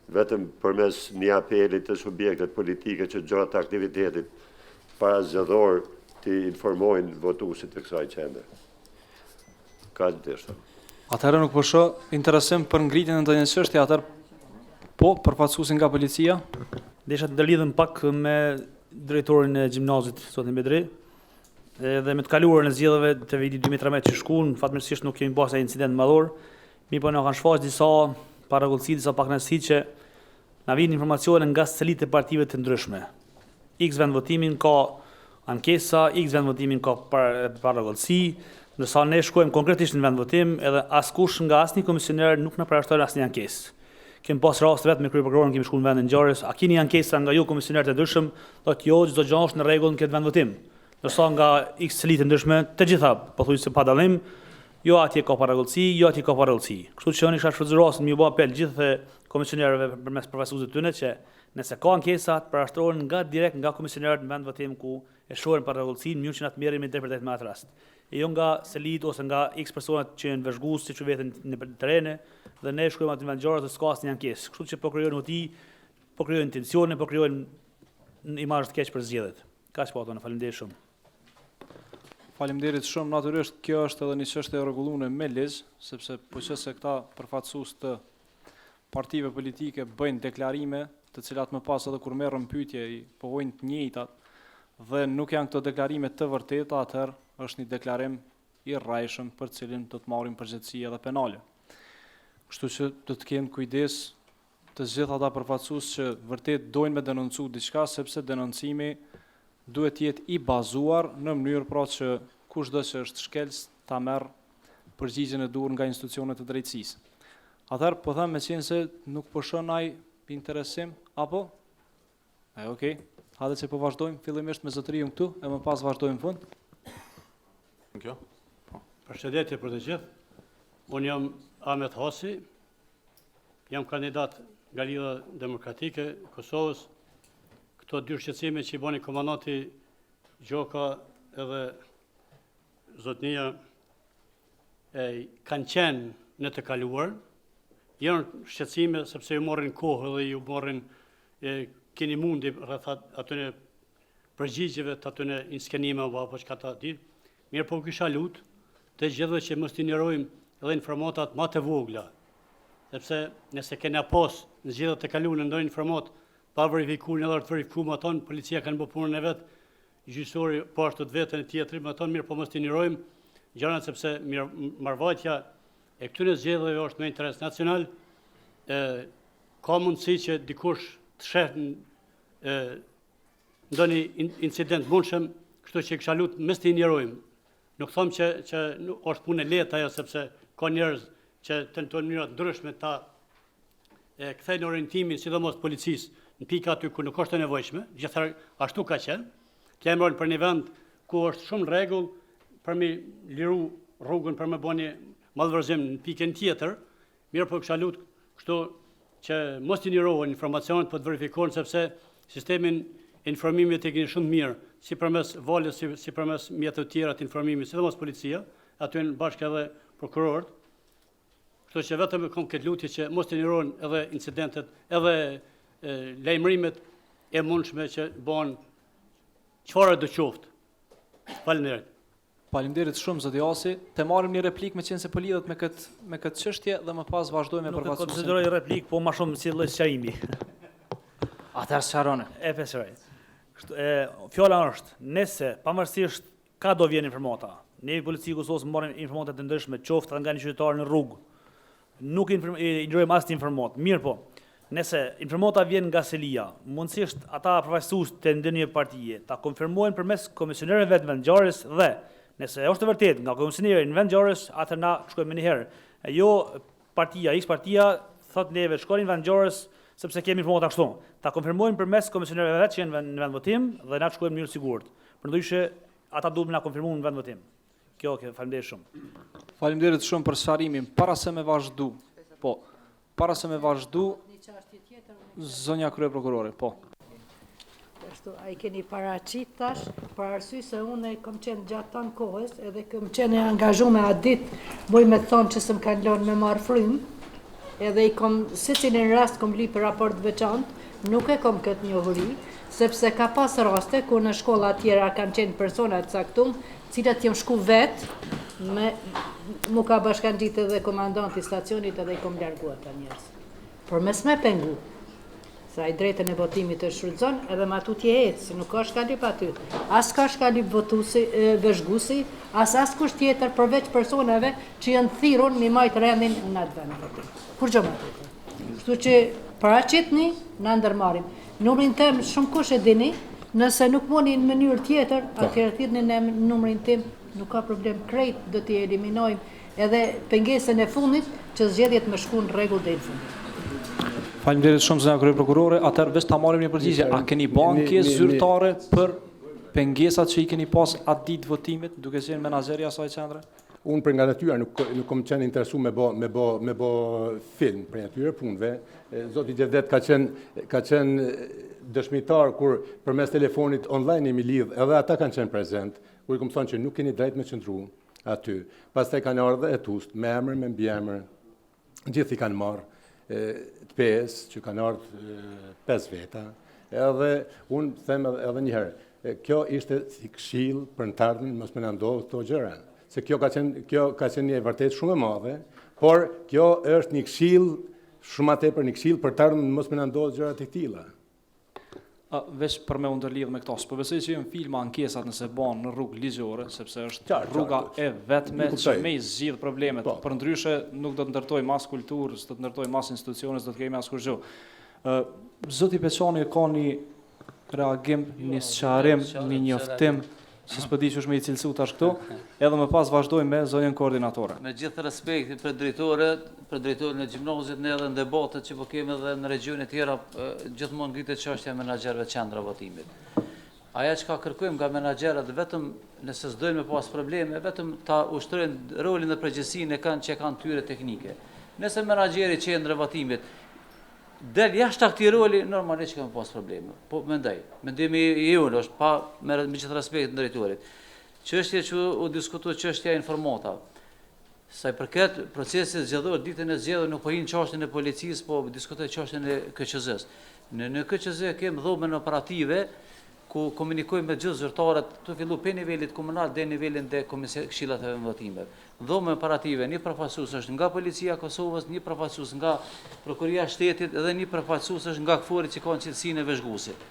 vetëm përmes një apelit të subjektet politike që gjatë aktivitetit para zgjedhor të informojnë votuesit e kësaj qendër. Ka të deshta. Atëherë nuk po shoh interesim për ngritjen e ndonjë çështje, atëherë po përfaqësuesin nga policia. Desha të lidhem pak me drejtorin e gjimnazit sot në Bedri, dhe me të kaluar në zgjedhjeve të vitit 2013 që shkuan, fatmirësisht nuk kemi pasur incident madhor, mirë po na kanë shfaqur disa paragollësi, disa pakënaqësi që na vijnë informacione nga selitë e partive të ndryshme. X vend votimin ka ankesa, X vend votimin ka paragollësi, ndërsa ne shkojmë konkretisht në vend votim edhe askush nga asnjë komisioner nuk na parashton asnjë ankesë. Kemi pas rast vetë me kryeprokurorin, kemi shkuar në vendin ngjarjes, a keni ankesa nga ju komisionerët e ndryshëm, thotë jo, çdo gjë është në rregull në këtë vend votim. Ndërsa nga X selitë ndryshme, të gjitha pothuajse pa dallim, jo atje ka paragollësi, jo atje ka paragollësi. Kështu që unë isha shfrytëzuar më bë apel gjithë komisionerëve përmes profesorëve tyre që nëse ka ankesa të parashtrohen nga direkt nga komisionerët në vend votim ku e shohin paragollësinë, mënyrë që na të merremi interpretet me atë rast. E jo nga selitë ose nga X personat që janë vëzhgues siç u veten në terrene dhe ne shkojmë aty në vend ngjarje dhe s'ka asnjë ankesë. Kështu që po krijojnë uti, po krijojnë tensione, po krijojnë imazh të keq për zgjedhjet. Kaq po ato, faleminderit shumë. Faleminderit shumë, natyrisht kjo është edhe një çështje e rregulluar me ligj, sepse po qëse këta përfaqësues të partive politike bëjnë deklarime, të cilat më pas edhe kur merrën pyetje i pohojnë të njëjtat dhe nuk janë këto deklarime të vërteta, atëherë është një deklarim i rrajshëm për cilin do të marrim përgjegjësi edhe penale. Kështu që do të kenë kujdes të gjithë ata përfaqësues që vërtet dojnë me denoncu diçka, sepse denoncimi duhet jetë i bazuar në mënyrë pra që kushdo që është shkelës ta merr përgjigjen e duhur nga institucionet e drejtësisë. Atëherë po them me qenë se nuk po shon ai interesim apo? Okej. Hajde se po vazhdojmë fillimisht me zotëriun këtu e më pas vazhdojmë në fund. Kjo. Përshëndetje për të gjithë. Unë jam Ahmet Hasi, jam kandidat nga Lidhja Demokratike e Kosovës. Këto dy shqetësime që i bani komandanti Gjoka edhe zotnia kanë qenë në të kaluar. Janë shqetësime sepse ju morrin kohë dhe ju morrin keni mundi rreth atyre përgjigjeve të atyre inskenime apo çka ta di. Mirë po kisha lut të gjithëve që mos injorojmë edhe informatat më të vogla. Sepse nëse kena pas në zgjedhjet e kaluara ndonjë informat pa verifikuar edhe të verifikuar aton, policia kanë bërë punën e vet, gjyqësori po ashtu të vetën e tjetrit, më aton mirë po mos injorojmë gjërat sepse marrëvajtja e këtyre zgjedhjeve është me interes nacional. Ka mundësi që dikush të sheh ndonjë incident mundshëm, kështu që kisha lut mos të injorojmë. Nuk them që është punë e lehtë ajo sepse ka njerëz që tentojnë mënyra të ndryshme ta kthejnë orientimin, sidomos policisë, në pika aty ku nuk është e nevojshme, gjithëherë ashtu ka qenë. Kemi për një vend ku është shumë rregull për me liru rrugën për me bëni mallvërzim në pikën tjetër, mirë po kisha lut kështu që mos të injorohen informacionet, po të verifikohen sepse sistemin informimit e keni shumë mirë, si përmes valës, si përmes mjetëve të tjera të informimit, sidomos policia, aty në bashkë edhe prokurorët. Kështu që vetëm kam këtë lutje që mos të injorohen edhe incidentet, edhe lajmërimet e mundshme që bën çfarë do qoftë. Faleminderit. Faleminderit shumë zoti Asi. Të marrim një replikë me qenë se po lidhet me këtë çështje dhe më pas vazhdojmë me përfaqësuesin. Nuk konsideroj replikë, po më shumë si lloj sqarimi. Atëherë sqaroni. E pesoj. Fjala është, nëse pavarësisht ka do vjen informata, ne policia e Kosovës marrim informata të ndryshme, qoftë nga një qytetar në rrugë, nuk injorojmë asnjë informat. Mirë po, Nëse informata vjen nga Selia, mundësisht ata përfaqësues të ndonjë partie ta konfirmojnë përmes komisionerëve të vendngjarjes dhe nëse është e vërtetë nga komisioneri në vendngjarjes, atë na shkojmë një herë. Jo partia, X partia thot neve shkonin vendngjarjes sepse kemi informata kështu. Ta konfirmojnë përmes komisionerëve vetë që janë në vendvotim dhe na shkojmë në mënyrë të sigurt. Përndryshe ata duhet na konfirmojnë në vendvotim. Kjo faleminderit shumë. Faleminderit shumë për sqarimin. Para se me vazhdu. Po. Para se me vazhdu, zonja krye prokurore, po. Ashtu, a i keni paraqit tash, për arsye se unë kom qenë gjatë tanë kohës, edhe kom qenë angazhume a ditë, boj me thonë që së më kanë lënë me marë frymë, edhe i kom, si cilin rast kom li për raport veçantë, nuk e kom këtë njohuri, sepse ka pas raste ku në shkolla tjera kanë qenë persona të caktum, cilat jam shku vetë, mu ka bashkangjit edhe komandanti stacionit edhe i kom larguar ta njerëz. Por mes me pengu, sa i drejtën e votimit të shfrytëzon, edhe ma tutje ecë, se nuk ka shkalip aty. As ka shkalip votusi, vëzhgusi, as kush tjetër përveç personave që janë thirrur mi majtë rendin në atë vend votim. Kur gjë ma tjetër. Kështu që paraqitni, na ndërmarrim. Numrin tem shumë kush e dini, nëse nuk mundi në mënyrë tjetër, atëherë thirrni në numrin tim, nuk ka problem, krejt do t'i eliminojmë edhe pengesën e fundit që zgjedhjet më shku në rregull deri në fund. Faleminderit shumë zonja krye prokurore. Atëherë veç ta marrim një përgjigje. A keni bën ankesë zyrtare për pengesat që i keni pas atë ditë votimit, duke qenë menaxheri i asaj qendre? Unë për nga natyra nuk kom qenë interesu me bo film për natyre punëve. Zoti Gjevdet ka qenë dëshmitar kur përmes telefonit online i mi lidh, edhe ata kanë qenë prezent, kur i kom thonë që nuk keni drejt me qëndru aty. Pastaj kanë ardhur e tust, me emër, me mbiemër, gjithë i kanë marrë të pesë, që kanë ardhur 5 veta, edhe unë them edhe njëherë, kjo ishte si këshill për në tardhmen mos më na ndodhë këto gjëra. Se kjo ka qenë një vërtet shumë e madhe, por kjo është një këshill shumë atë për një këshill për të ardhmen mos më na ndodhë gjëra të tilla. Veç për me ndërlidh me këto, s'po besoj që janë filma ankesat nëse bën në rrugë ligjore, sepse është rruga e vetme që me i zgjidh problemet. Përndryshe nuk do të ndërtoj mas kulturës, do të ndërtoj mas instituciones, do të kemi askush gjë. Zoti Peçani ka një reagim, një sqarim, një njoftim, që s'po di që është me i cilësu tash këtu, edhe më pas vazhdojmë me zonjën koordinatore. Me gjithë respektin për drejtorin e gjimnazit, ne edhe në debatet që po kemi edhe në regjione tjera, gjithmonë ngritet çështja e menaxherëve të qendra votimit. Aja që ka kërkojmë nga menaxherët, vetëm nëse s'dojnë me pas probleme, vetëm ta ushtrojnë rolin dhe përgjegjësinë që kanë tyre teknike. Nëse menaxheri i qendrës votimit del jashtë këtij roli, normalisht që kanë pas probleme. Po mendimi i unë është pa me gjithë respekt të drejtorit. Çështja që u diskutoi çështja e informatave. Sa i përket procesit zgjedhor, ditën e zgjedhur nuk po hin çështjen e policisë, po diskutoj çështjen e KQZ-s. Në KQZ kemi dhomën operative ku komunikojmë me gjithë zyrtarët të fillu pe nivelit komunal dhe nivelin dhe këshillat e votimeve. Dhomën operative, një përfaqësues është nga Policia e Kosovës, një përfaqësues nga Prokuria e Shtetit dhe një përfaqësues është nga KFOR-i që ka cilësinë e vëzhguesit.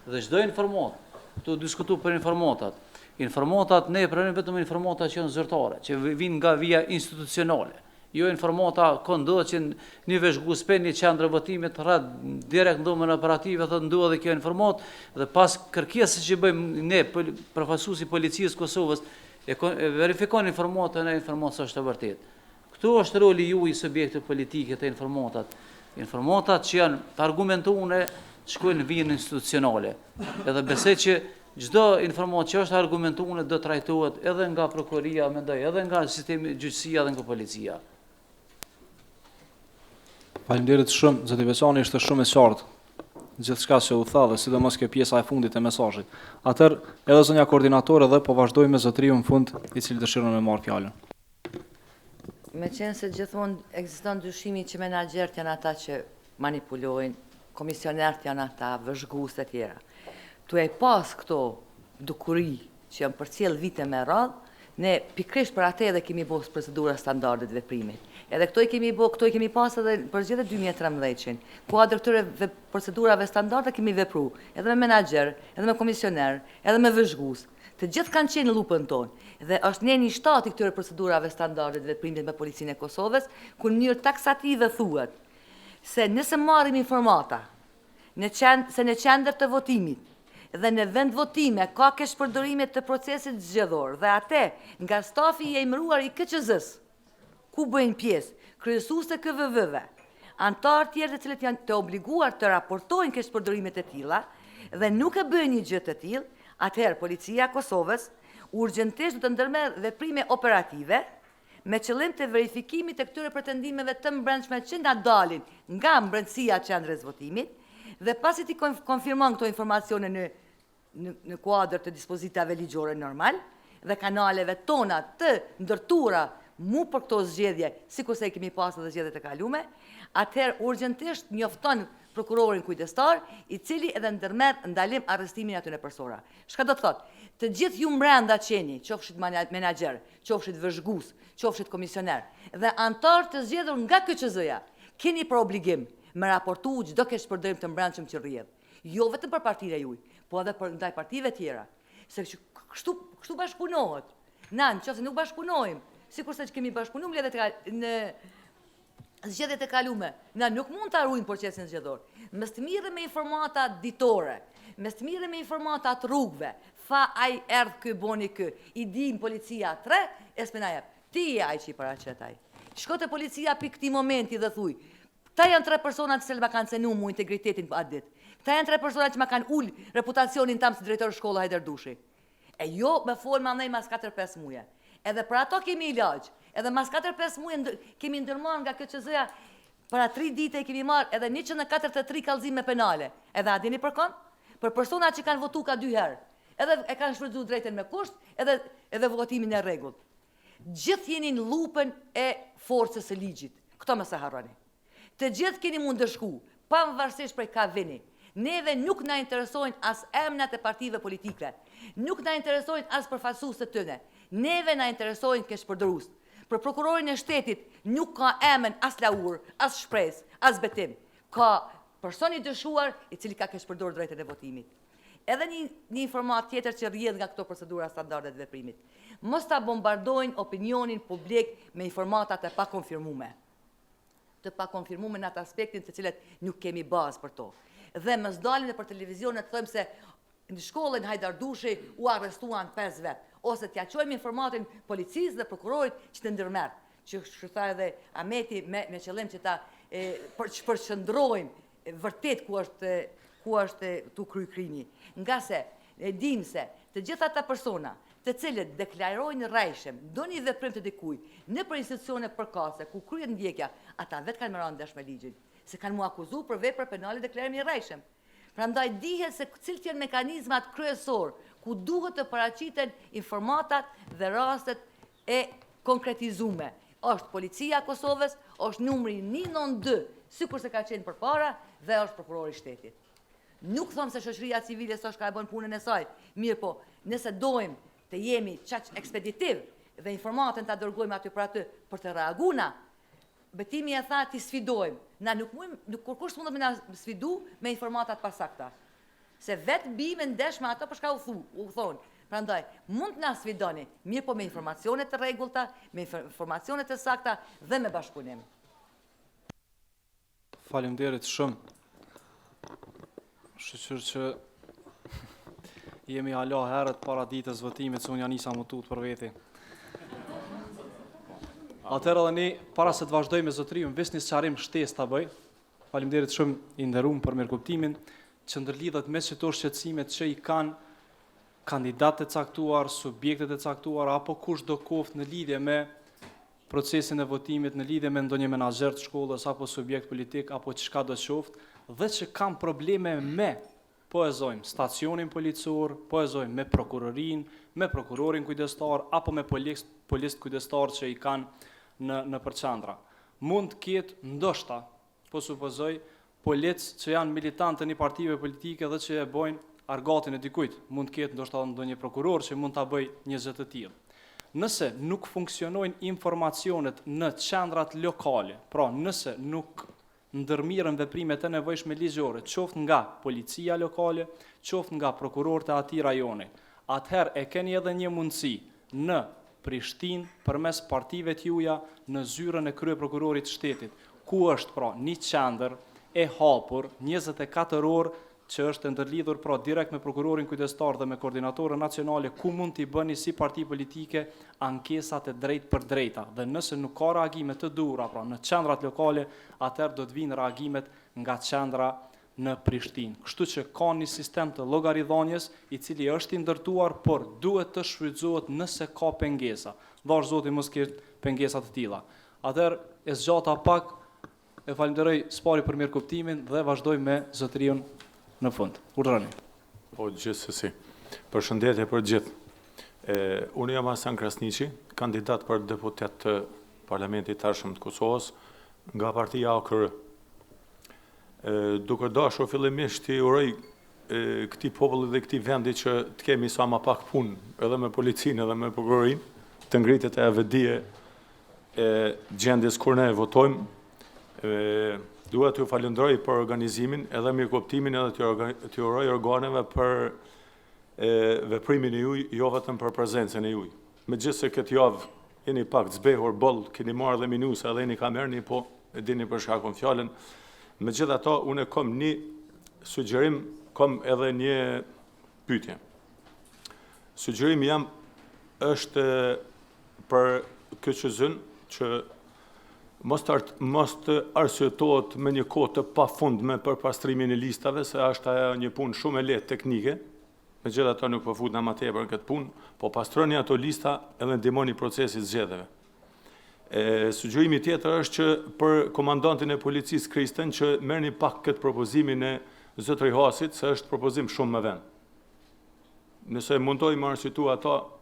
Dhe çdo informat, tu diskutu për informatat. Informatat ne pranojmë vetëm informata që janë zyrtare, që vijnë nga vija institucionale. Jo informata ndodhet që një vëzhgues pe një qendër votimit rreth direkt dhomën operative thotë ndodhi kjo informat dhe pas kërkesës që bëjmë ne përfaqësuesi policisë Kosovës e verifikon informatën e informata është e vërtetë. Këtu është roli juaj i subjektit politike të informatat. Informatat që janë të argumentuara shkojnë në vijën institucionale. Edhe besoj që çdo informat që është argumentuar do trajtohet edhe nga prokuria, mendoj, edhe nga sistemi gjyqësia dhe nga policia. Faleminderit shumë, zoti Peçani ishte shumë e qartë gjithçka që u tha dhe sidomos kjo pjesa e fundit e mesazhit. Atëherë edhe zonja koordinatore dhe po vazhdojmë me zotriun në fund i cili dëshiron me marr fjalën. Me qenë se gjithmonë ekziston dyshimi që menaxherët janë ata që manipulojnë, komisionerët janë ata, vëzhgues e tjera. Tu e pas këto dukuri që janë përcjell vite me radhë, ne pikrisht për atë edhe kemi bërë procedura standardet veprimit. Edhe këto i kemi pas edhe për zgjedhjet 2013, kuadër këtyre procedurave standarde kemi vepru, edhe me menaxher, edhe me komisioner, edhe me vëzhgues. Të gjithë kanë qenë në lupën tonë. Dhe është një shtat i këtyre procedurave standarde të veprimit me Policinë e Kosovës, ku në mënyrë taksative thuhet se nëse marrim informata se në qendër të votimit dhe në vend votime ka keshpërdorime të procesit zgjedhor dhe atë nga stafi i emëruar i KQZ-s, ku bëjnë pjesë kryesues të KVV-ve, antarë tjerë të cilët janë të obliguar të raportojnë keshpërdorimet e tilla dhe nuk e bëjnë një gjë të tillë, atëherë Policia e Kosovës urgjentisht do të ndërmerr veprime operative me qëllim të verifikimit të këtyre pretendimeve të mbrëmshme që nga dalin nga mbrëmësia e qendrës votimit dhe pasi ti konfirmon këto informacione në kuadër të dispozitave ligjore normal dhe kanaleve tona të ndërtura mu për këto zgjedhje, sikurse kemi pasur dhe zgjedhjet e kaluara, atëherë urgjentisht njofton prokurorin kujdestar, i cili edhe ndërmerr ndalim arrestimin aty në persona. Çka do të thotë? Të gjithë ju mbrenda qeni, qofshit menaxher, qofshit vëzhgues, qofshit komisioner, dhe antar të zgjedhur nga KQZ-ja, keni për obligim me raportu çdo keshpërdorim të mbrëmshëm që rrjedh. Jo vetëm për partinë juaj, po edhe për ndaj partive tjera. Se kështu bashkëpunohet. Na, nëse nuk bashkëpunojmë, sikurse që kemi bashkëpunuar në zgjedhjet e kaluara, na nuk mund ta ruajmë procesin zgjedhor. Mes të mirë me informata ditore, mes të mirë me informata të rrugëve, fa ai erdh ky boni ky, i dim policia 3, s'më na jep. Ti je ai që i paraqet ai. Shko te policia pikë këtij momenti dhe thuj, këta janë 3 persona të cilët ma kanë cenu mu integritetin për atë ditë. Këta janë 3 persona që ma kanë ul reputacionin tam si drejtor shkolla Hajderdushi. E jo me folë ma ndaj mas 4-5 muje. Edhe për ato kemi ilagj. Edhe mas 4-5 muje kemi ndërmarrë nga KQZ-ja, para 3 dite kemi marrë edhe 143 kallëzime penale. Edhe a dini për kon? Për persona që kanë votu ka 2 herë. Edhe e kanë shfrytzuar drejtën me kusht, edhe votimin e rregullt. Gjithë jeni në lupën e forcës së ligjit. Këto mos e harroni. Të gjithë keni mund të shku, pavarësisht prej ka vini. Neve nuk na interesojnë as emnat e partive politike, nuk na interesojnë as përfaqësues të tyre. Neve na interesojnë keshpërdorues. Për prokurorin e shtetit nuk ka emën as laur, as shpresë, as betim. Ka person i dëshuar i cili ka keshpërdorur drejtën e votimit. Edhe një informat tjetër që rrjedh nga këto procedura standarde të veprimit. Mos ta bombardojnë opinionin publik me informata të pakonfirmume. Të pakonfirmume në atë aspektin të cilet nuk kemi bazë për to. Dhe mos dalim për televizion të thojmë se në shkollën Hajdardushi u arrestuan 5 vet, ose t'ja çojmë informatin policisë dhe prokurorit që të ndërmerr, që tha edhe Ahmeti me qëllim që ta përqendrojmë vërtet ku është tu kry krimi. Nga se e dim se të gjitha ata persona të cilët deklarojnë rrejshem do një veprim të dikuj në për institucione përkase ku kryet ndjekja, ata vetë kanë marrë ndesh me ligjin, se kanë mu akuzu për vepra penale deklarimi rrejshem. Prandaj dihet se cilët janë mekanizmat kryesor ku duhet të paraqiten informatat dhe rastet e konkretizume. Është Policia e Kosovës, është numri 192, sikur se ka qenë përpara, dhe është prokurori i shtetit. Nuk them se shoqëria civile s'është ka bën punën e saj, mirë po, nëse dojmë të jemi qaq ekspeditiv dhe informatën ta dërgojmë aty për aty për të reaguna, betimi e tha ti sfidojmë. Na nuk kurkush mundet me na sfidu me informatat pasakta. Se vetë bime ndesh me ato për shka u thonë. Prandaj, mund të na sfidoni, mirë po me informacione të rregullta, me informacione të sakta dhe me bashkëpunim. Faleminderit shumë. Shqyr që jemi hala herët para ditës votimit se unë janë nisa më tutë për veti. Atëherë edhe ne, para se të vazhdojmë me zotriun, veç një sqarim shtesë ta bëj. Faleminderit shumë i nderuar për mirëkuptimin, që ndërlidhet me çdo shqetësimet që i kanë kandidatët e caktuar, subjektet e caktuar apo kushdo qoftë në lidhje me procesin e votimit, në lidhje me ndonjë menaxher të shkollës apo subjekt politik apo çka do të qoftë, dhe që kanë probleme me stacionin policor, me prokurorin, me prokurorin kujdestar apo me policët kujdestar që i kanë në përqendra. Mund të ketë ndoshta, po supozoj, policë që janë militantë të një partive politike dhe që e bojnë argatin e dikujt. Mund të ketë ndoshta ndonjë prokuror që mund ta bëj një gjë të tillë. Nëse nuk funksionojnë informacionet në qendrat lokale, pra nëse nuk ndërmirën veprimet e nevojshme ligjore, qoftë nga policia lokale, qoftë nga prokurorët e atij rajoni, atëherë e keni edhe një mundësi në Prishtinë përmes partive t'juaja në zyrën e kryeprokurorit të shtetit, ku është pra një qendër e hapur 24 orë që është ndërlidhur pra direkt me prokurorin kujdestar dhe me koordinatorën nacionale, ku mund t'i bëni si parti politike ankesat e drejt për drejta. Dhe nëse nuk ka reagime të duhura, pra në qendrat lokale, atëherë do të vinë reagimet nga qendra në Prishtinë. Kështu që ka një sistem të llogaridhënies i cili është i ndërtuar, por duhet të shfrytëzohet nëse ka pengesa. Vash Zoti mos ketë pengesa të tilla. Atëherë e zgjata pak, e falenderoj Spari për mirëkuptimin dhe vazhdoj me zotëriun në fund. Urdhëroni. Po gjithsesi. Përshëndetje për gjithë. Unë jam Hasan Krasniqi, kandidat për deputet të Parlamentit Tashëm të Kosovës nga partia AKR. Duke dashur fillimisht i uroj këtij populli dhe këtij vendi që të kemi sa më pak punë edhe me policinë edhe me prokurorin, të ngritet e vetdije e gjendjes kur ne votojmë. Dua t'ju falenderoj për organizimin edhe mirëkuptimin edhe t'ju uroj organeve për veprimin e juaj, jo vetëm për prezencën e juaj. Megjithëse këtë javë jeni pak të zbehur boll, keni marrë dhe minusa edhe jeni kamerni, po e dini për shkakun fjalën. Megjithatë, unë kam një sugjerim, kam edhe një pyetje. Sugjerimi jam është për KQZ-n që mos të arsyetohet me një kohë të pafundme për pastrimin e listave, se është ajo një punë shumë e lehtë teknike. Megjithatë nuk po futem më tepër në këtë punë, po pastroni ato lista edhe ndihmoni procesin e zgjedhjeve. Sugjerimi tjetër është që për komandantin e policisë Kristen që merrni pak këtë propozimin e zotëri Hasit, se është propozim shumë më vend. Nëse mundoj më arsyetu ato,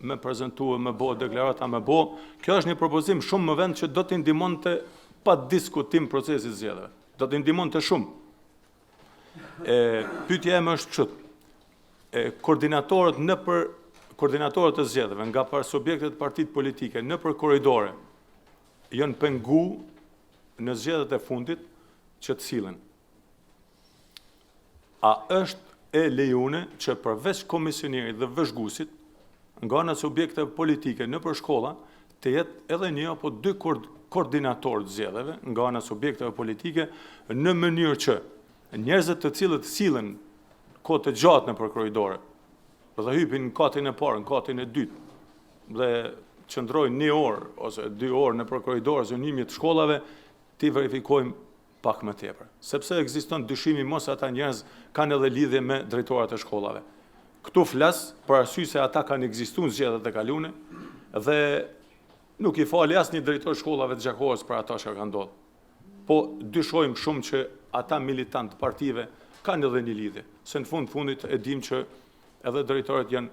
me prezentua, me bo, deklarata me bo, kjo është një propozim shumë më vend që do t'i ndihmonte pa diskutim procesit zgjedhjeve. Do t'i ndihmonte shumë. Pyetja ime është kështu. Koordinatorët e zgjedhjeve nga par subjektet partit politike në për korridore janë pengu në zgjedhjet e fundit që të sillen. A është e lejune që përveç komisionerit dhe vëzhguesit nga ana subjekte politike në për shkolla të jetë edhe një apo dy koordinatorë të zgjedhjeve nga ana subjekteve politike në mënyrë që njerëzit të cilët sillen kohë të gjatë në për korridore dhe hypin në katin e parë, në katin e dytë dhe qëndrojnë 1 orë ose 2 orë në për korridore ose në të shkollave, ti verifikojmë pak më tepër. Sepse ekziston dyshimi mos ata njerëz kanë edhe lidhje me drejtorat e shkollave. Këtu flas për arsye se ata kanë ekzistuar në zgjedhjet e kaluara dhe nuk i fali asnjë drejtor shkollave të gjakohes për ata që kanë ndodhur. Po dyshojmë shumë që ata militantë partive kanë edhe një lidhje. Se në fundit e dim që edhe drejtorët janë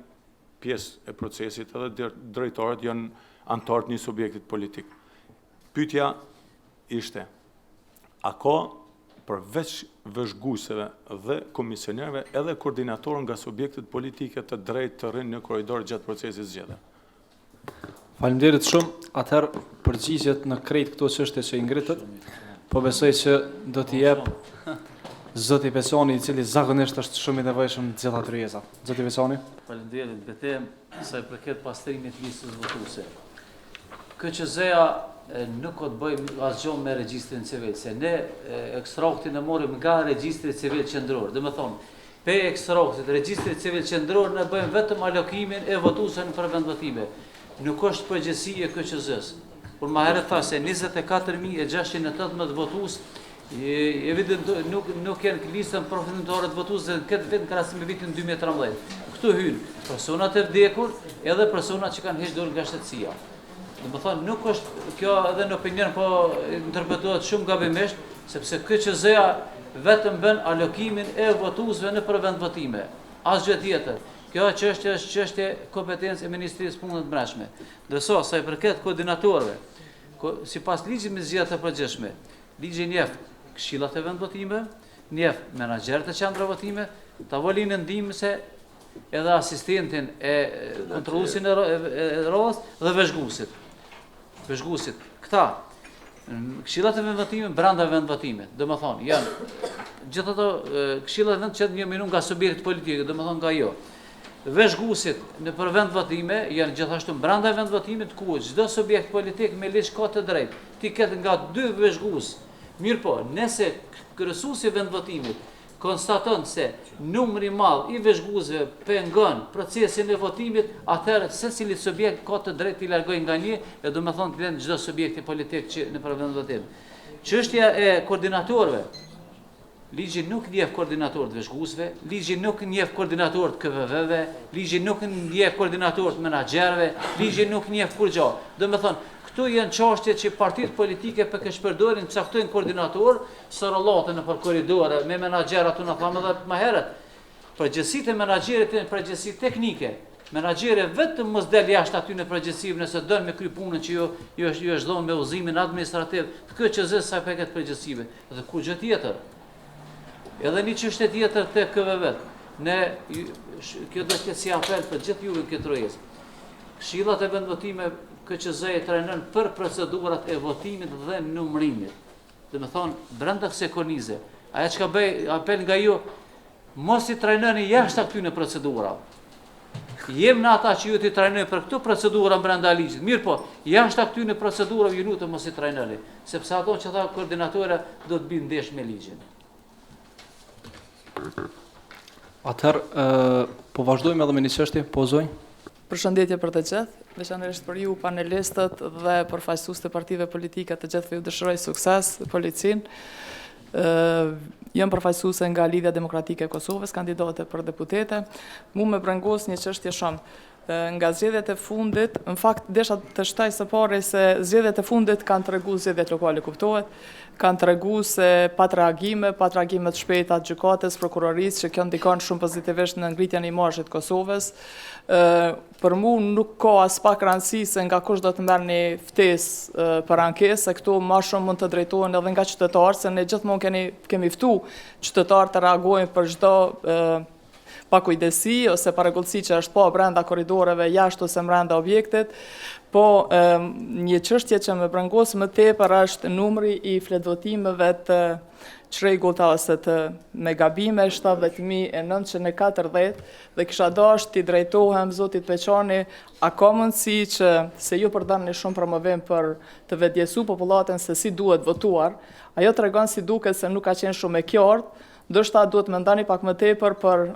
pjesë e procesit, edhe drejtorët janë anëtarë të një subjektit politik. Pyetja ishte, a ka përveç vëzhgueseve dhe komisionerëve edhe koordinatorë nga subjektet politike të drejtë të rinë në korridor gjatë procesit zgjedhje? Faleminderit shumë. Atëherë përgjigjet në krejt këto çështje që i ngritët, po besoj që do t'i jep Zoti Peconi, i cili zakonisht është shumë i nevojshëm në gjitha kryesa. Zoti Peconi. Faleminderit betejë sa i përket pastrimit të listës votuese. KQZ-ja nuk ka të bëjë asgjë me regjistrin civil, se ne ekstraktin e morëm nga regjistri civil qendror. Domethënë, pe ekstraktit regjistrit civil qendror ne bëjmë vetëm alokimin e votuesve për vendvotime. Nuk është përgjegjësi e KQZ-s. Por më herët tha se 24.618 votues evident nuk janë listën përfundimtare të votuesve këtë vit në krahasim me vitin 2013. Këtu hyn personat e vdekur edhe personat që kanë hequr dorë nga shtetësia. Domethënë nuk është kjo edhe në opinion po interpretohet shumë gabimisht, sepse KQZ-ja vetëm bën alokimin e votuesve në për vendvotime. Asgjë tjetër. Kjo çështje është çështje kompetencë e Ministrisë të Punëve të Brendshme. Ndërsa sa i përket koordinatorëve, sipas ligjit me zgjedhjet e përgjithshme, ligji njeh këshillat e vendvotime, njeh menaxherët e qendrave votime, tavolinën ndihmëse edhe asistentin e kontrolluesin e rrogës dhe vëzhguesit. Këta këshillat e vendvotimit brenda vendvotimit, domethënë janë gjithë ato këshillat vend që një minutë nga subjektet politike, domethënë nga jo. veshgusit në për vend votime, janë gjithashtu brenda vend votimit ku çdo subjekt politik me ligj ka të drejtë ti ketë nga 2 veshgus. Mirë po, nëse kryesuesi i vend votimit konstaton se numri i madh i veshgusve pengon procesin e votimit, atëherë secili subjekt ka të drejtë të largojë nga një, e do të thonë të çdo subjekti politik që në për vend votim. Çështja e koordinatorëve, ligji nuk njeh koordinatorët veshgusve, ligji nuk njeh koordinatorët KVV-ve, ligji nuk njeh koordinatorët menaxherëve, ligji nuk njeh kur gjë. Do të thonë, këtu janë çështje që partitë politike për këtë shpërdorin caktojnë koordinator, sorollate në për korridore me menaxher aty na thamë edhe më herët. Përgjegjësitë e menaxherit janë përgjegjësi teknike. Menaxheri vetëm mos del jashtë aty në përgjegjësi nëse don me kry punën që jo është dhënë me udhëzimin administrativ. Kjo që sa për këtë përgjegjësive. Dhe kur gjë tjetër. Edhe një çështje tjetër te KVV. Kjo do të jetë si apel për gjithë juve këtë rrugë. Këshillat e vendvotime KQZ trajnon për procedurat e votimit dhe numërimit. Do të thonë brenda kësaj kornize, ajo çka bëj apel nga ju, mos i trajnoni jashtë këtyre procedurave. Jem në ata që ju t'i trajnojnë për këto procedura brenda ligjit. Mirë po, jashtë këtyre procedurave ju lutem mos i trajnoni, sepse ato që tha koordinatorë do të binë ndesh me ligjin. Atëherë, po vazhdojmë edhe me një çështje, po zonj. Përshëndetje për të gjithë, veçanërisht për ju panelistët dhe përfaqësues të partive politike të gjithëve ju dëshiroj sukses policinë. Jam përfaqësuese nga Lidhja Demokratike e Kosovës, kandidate për deputete. Mu me brengos një çështje shumë. Nga zgjedhjet e fundit, në fakt desha të shtaj së pari se zgjedhjet e fundit kanë treguar zgjedhjet lokale, kuptohet, kanë treguar se pa reagime të shpejta të gjykatës, prokurorisë, që kjo ndikon shumë pozitivisht në ngritjen e imazhit të Kosovës. Për mu nuk ka as pak rëndësi se nga kush do të merr një ftesë për ankesë, se këtu më shumë mund të drejtohen edhe nga qytetarët, se ne gjithmonë kemi ftuar qytetarët të reagojnë për çdo pa kujdesi ose paregullësi që është pa brenda korridoreve jashtë ose brenda objektit, po një çështje që më brengos më tepër është numri i fletvotimeve të çrregullta ose të me gabime 70.940 dhe kisha dashur t'i drejtohem zotit Peçani, a ka mundësi që se ju përdorni shumë promovim për të vetëdjesu popullatën se si duhet votuar, ajo tregon si duket se nuk ka qenë shumë e qartë. Ndoshta duhet më ndani pak më tepër për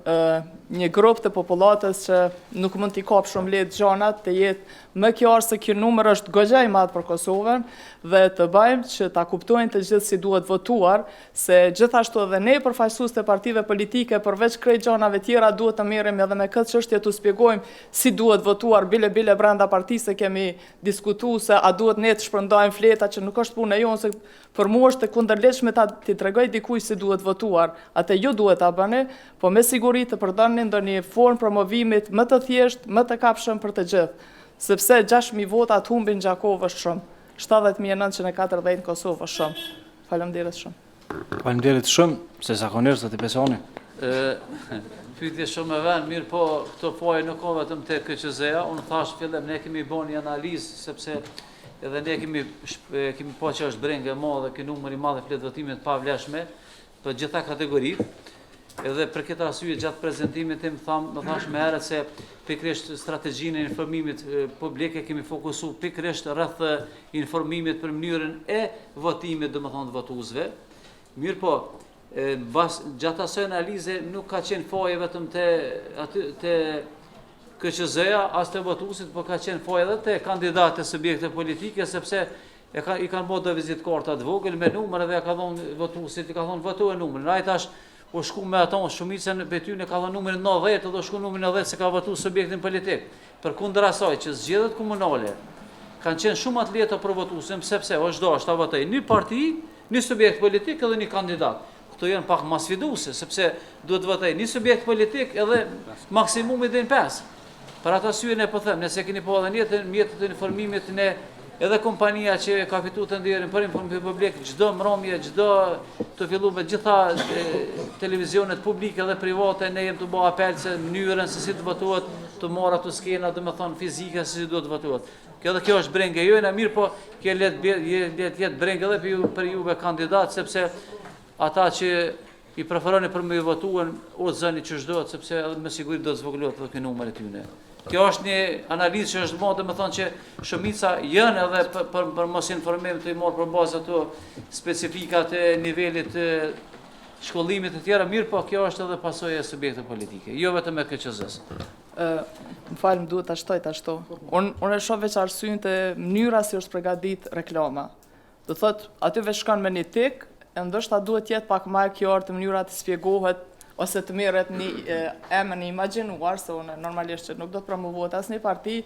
një grup të popullatës që nuk mund t'i kap shumë lehtë gjanat, të jetë më qartë se ky numër është goxha i madh për Kosovën dhe të bëjmë që ta kuptojnë të gjithë si duhet votuar, se gjithashtu edhe ne përfaqësues të partive politike përveç krejt gjanave tjera duhet të merrem edhe me këtë çështje t'u shpjegojmë si duhet votuar bile brenda partisë kemi diskutuar se a duhet ne të shpërndajmë fleta që nuk është puna jonë se për mua është e kundërlehtëshme t'i tregoj dikujt si duhet votuar. Atë ju duhet ta bëni, po me siguri të përdorni ndonjë formë promovimit më të thjeshtë, më të kapshëm për të gjithë, sepse 6.000 vota të humbin Gjakovë është shumë, 70.940 Kosovë është shumë. Faleminderit shumë. Faleminderit shumë, se zakonisht do t'i besoni. Pyetje shumë e vend, mirë po këto faje nuk ka vetëm te KQZ-ja, unë thash fillim ne kemi bën një analizë sepse edhe ne kemi po që është brengë e madhe, ky numër i madh i fletvotimit pa vlefshme për gjitha kategoritë. Edhe për këtë arsye gjatë prezantimit tim më thash më herët se pikërisht strategjinë e informimit publik kemi fokusuar pikërisht rreth informimit për mënyrën e votimit, domethënë votuesve. Mirë po, gjatë asaj analize nuk ka qenë faje vetëm te KQZ-ja as të votuesit, po ka qenë faje edhe te kandidatë subjekte politike, sepse i kanë bërë vizit karta të vogël me numër dhe ka thonë votuesit, i ka thonë votuë numrin. Ai tash u shku me ato shumicën e tyre ka thonë numrin 90 dhe u shku numrin 90 se ka votuar subjektin politik. Përkundër asaj që zgjedhjet komunale kanë qenë shumë më të lehta për votuesin, sepse është dashur ta votojë një parti, një subjekt politik edhe një kandidat. Këto janë pak më sfiduese, sepse duhet të votojë një subjekt politik edhe maksimumi deri në 5. Për atë arsye ne po them, nëse keni po edhe mjetet e informimit ne edhe kompania që ka fituar tendrin për informim publik, çdo mbrëmje, çdo të filluar me gjitha televizionet publike dhe private, ne jemi të bëj apel se mënyrën se si të votohet, të marrë ato skena, domethënë fizike se si duhet të votohet. Kjo është brengë jonë, mirë po kjo le të jetë brengë edhe për juve kandidat, sepse ata që i preferoni për me votuar o zëni që çdohet, sepse edhe me siguri do të zvogëlohet edhe ky numër e tyre. Kjo është një analizë që është bërë, domethënë që shumica janë edhe për mos informim të i marrë për bazë ato specifikat e nivelit të shkollimit të tjera, mirë, po kjo është edhe pasojë e subjekte politike, jo vetëm e KQZ-s. Më falë, më duhet të ashtoj të ashtu. Unë e shoh veç arsyen të mënyra si është përgatit reklama. Do thotë, aty veç shkon me një tik, e ndoshta duhet jetë pak më e qartë mënyra të shpjegohet ose të merret një emër i imagjinuar, se unë normalisht që nuk do të promovohet asnjë parti,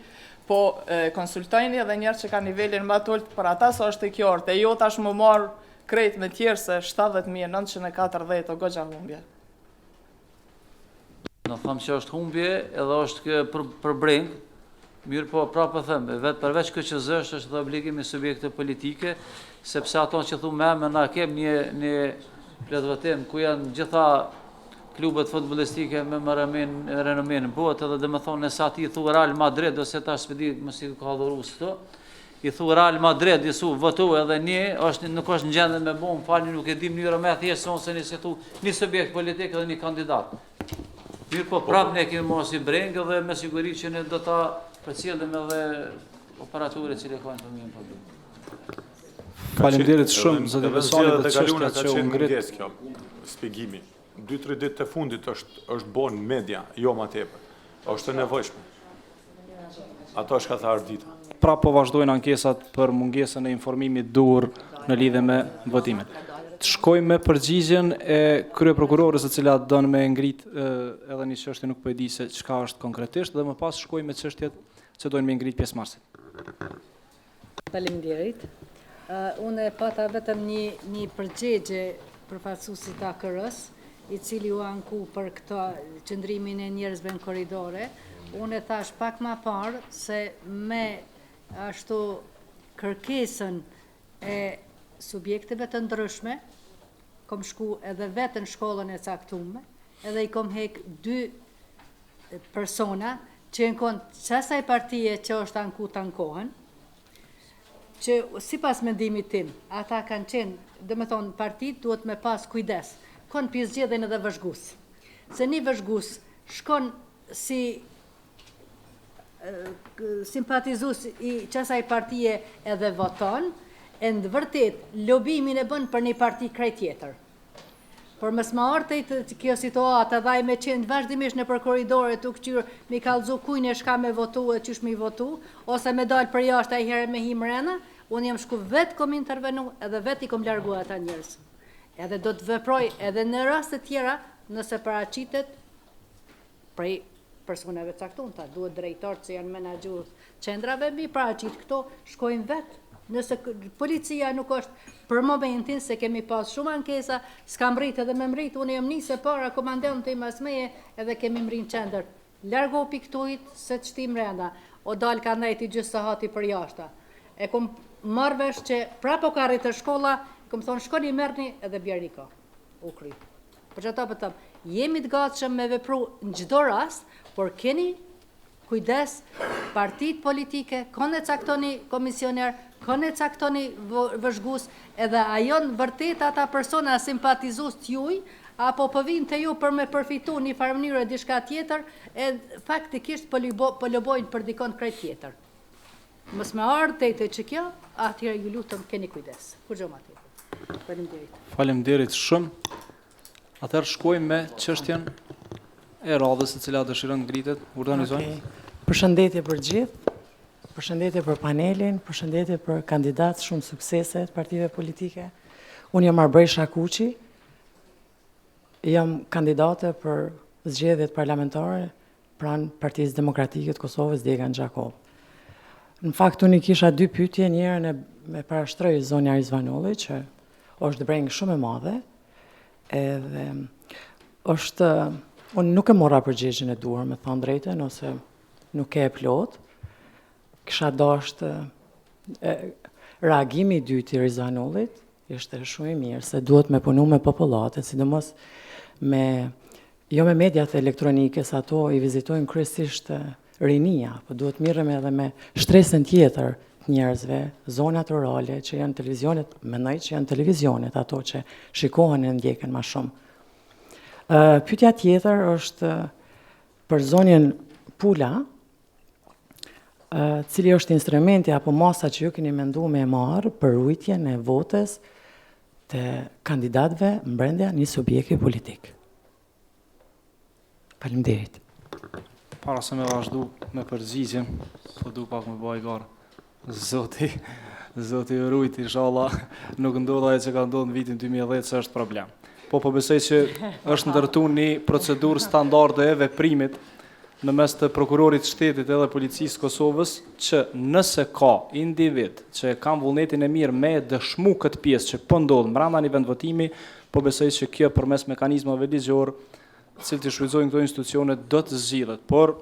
po konsultojni edhe njerëz që kanë nivelin më të ulët për ata sa është e qartë. E jo tash më marr krejt me tjerë se 70.940 o goxha humbje. Në thamë që është humbje edhe është për breng, mirë po prapë thëmë, përveç KQZ është dhe obligimi subjekte politike, sepse ato që thumë me na kem një letëvëtim ku janë gjitha klubet futbolistike me më renomen në botë, edhe dhe me thonë nësa ti i thu Real Madrid, ose ta shpedi më si ka dhoru së të, i thu Real Madrid, i thu votu edhe nuk është në gjendë me bo, më falni nuk e dim njëra me thjeshtë, se një si thu një subjekt politik edhe një kandidat. Mirë po prapë ne kemi mos i brengë dhe me siguri që ne do ta përcjellim edhe operatorët që le kanë fëmijën problem. Faleminderit shumë, zoti Besani, për çështja që u ngrit. Shpjegimi. 2-3 ditë të fundit është bon media, jo ma tepër. Është e nevojshme. Ato është ka tha ardita. Pra po vazhdojnë ankesat për mungesën e informimit dur në lidhje me votimin. Të shkojmë me përgjigjen e kryeprokurorës e cila don me ngrit edhe një çështje, nuk po e di se çka është konkretisht, dhe më pas shkojmë me çështjet që dojnë me ngrit pjesëmarrësit. Faleminderit. Unë pata vetëm një përgjigje përfaqësuesit të AKR-s, i cili u anku për këto qëndrimin e njerëzve në korridore. Unë e thash pak më parë se me ashtu kërkesën e subjekteve të ndryshme, kom shku edhe vetë në shkollën e caktume, edhe i kom hek 2 persona që në konë qasaj partije që është anku të ankohen, që si pas mendimit tim, ata kanë qenë, dhe me thonë, partit duhet me pas kujdes, konë pjesëgjedhjen edhe vëzhgus. Se një vëzhgus shkon si simpatizus i qasaj partije edhe voton, e në vërtet, lobimin e bën për një parti krejt tjetër. Por mësë ma artejt kjo situatë edhe me qenë vazhdimisht në për koridore të këqyrë mi kalzu kujnë e shka me votu e qysh mi votu, ose me dalë për jashtë a i herë me him rena, unë jam shku vetë kom intervenu edhe vetë i kom largu ata njërës. Edhe do të veproj edhe në rastet tjera nëse paraqitet prej personave caktunta, duhet drejtorët që janë menaxhur qendrave, mi paraqit këto shkojnë vetë. Nëse policia nuk është për momentin, se kemi pas shumë ankesa, s'ka mrit edhe me mrit, unë jam nisë e para komandant të i masmeje edhe kemi mrin qendër. Largo piktujt se të shtim renda, o dal ka nejti gjysë së hati për jashta. E kom marrëvesh që prapo ka rritë shkolla, kom thonë shkoni merrni edhe bjerni ka, u kry. Për që ta pëtëm, jemi të gatshëm me vepru në gjdo rast, por keni kujdes partit politike, kone caktoni komisioner, kone caktoni vëzhgus, edhe ajon vërtet ata persona simpatizus t'juj, apo pëvin të ju për me përfitu një farë mënyrë e dishka tjetër, e faktikisht pëllobojnë për dikon krejt tjetër. Mës me ardhë të e që kjo, atyre ju lutëm keni kujdes. Kur gjo ma tjetër. Faleminderit. Faleminderit shumë. Atëherë shkojmë me çështjen e radhës e cila dëshiron ngritet, urdhënizojmë. Përshëndetje për gjithë, përshëndetje për panelin, përshëndetje për kandidatë shumë suksese të partive politike. Unë jam Arbresha Kuqi, jam kandidate për zgjedhjet parlamentare pranë Partisë Demokratike të Kosovës, Degan Gjakov. Në fakt, unë i kisha 2 pyetje, njërën e me parashtroj zonja Rizvanolli, që është breng shumë e madhe, edhe është, unë nuk e mora përgjegjën e duhur, me thonë drejten, ose nuk e plot, kisha dashtë reagimi i dytë i Rizvanollit, ishte shumë i mirë, se duhet me punu me popullatën, sidomos jo me mediat elektronike, se ato i vizitojnë kryesisht rinia, po duhet mirëm edhe me shtresën tjetër të njerëzve, zonat rurale që janë televizionet, mendoj që janë televizionet ato që shikohen e ndjeken ma shumë. Pyetja tjetër është për zonjën Pula, cili është instrumenti apo masa që ju keni mendu me marë për rujtjen e votës të kandidatëve mbrendja një subjekti politik. Faleminderit. Para se me vazhdu me përgjigjen, po du pak me bëj garë. Zoti rujt, inshallah, nuk ndodha e që ka ndodhë në vitin 2010, që është problem. Po besoj që është ndërtu një procedurë standarde e veprimit në mes të prokurorit shtetit edhe policisë Kosovës, që nëse ka individ që kam vullnetin e mirë me dëshmu këtë pjesë që pëndodhë mbranda një vendvotimi, po besoj që kjo përmes mekanizmave ligjor, cilë të shfrytëzojnë këto institucionet, do të zgjidhet. Por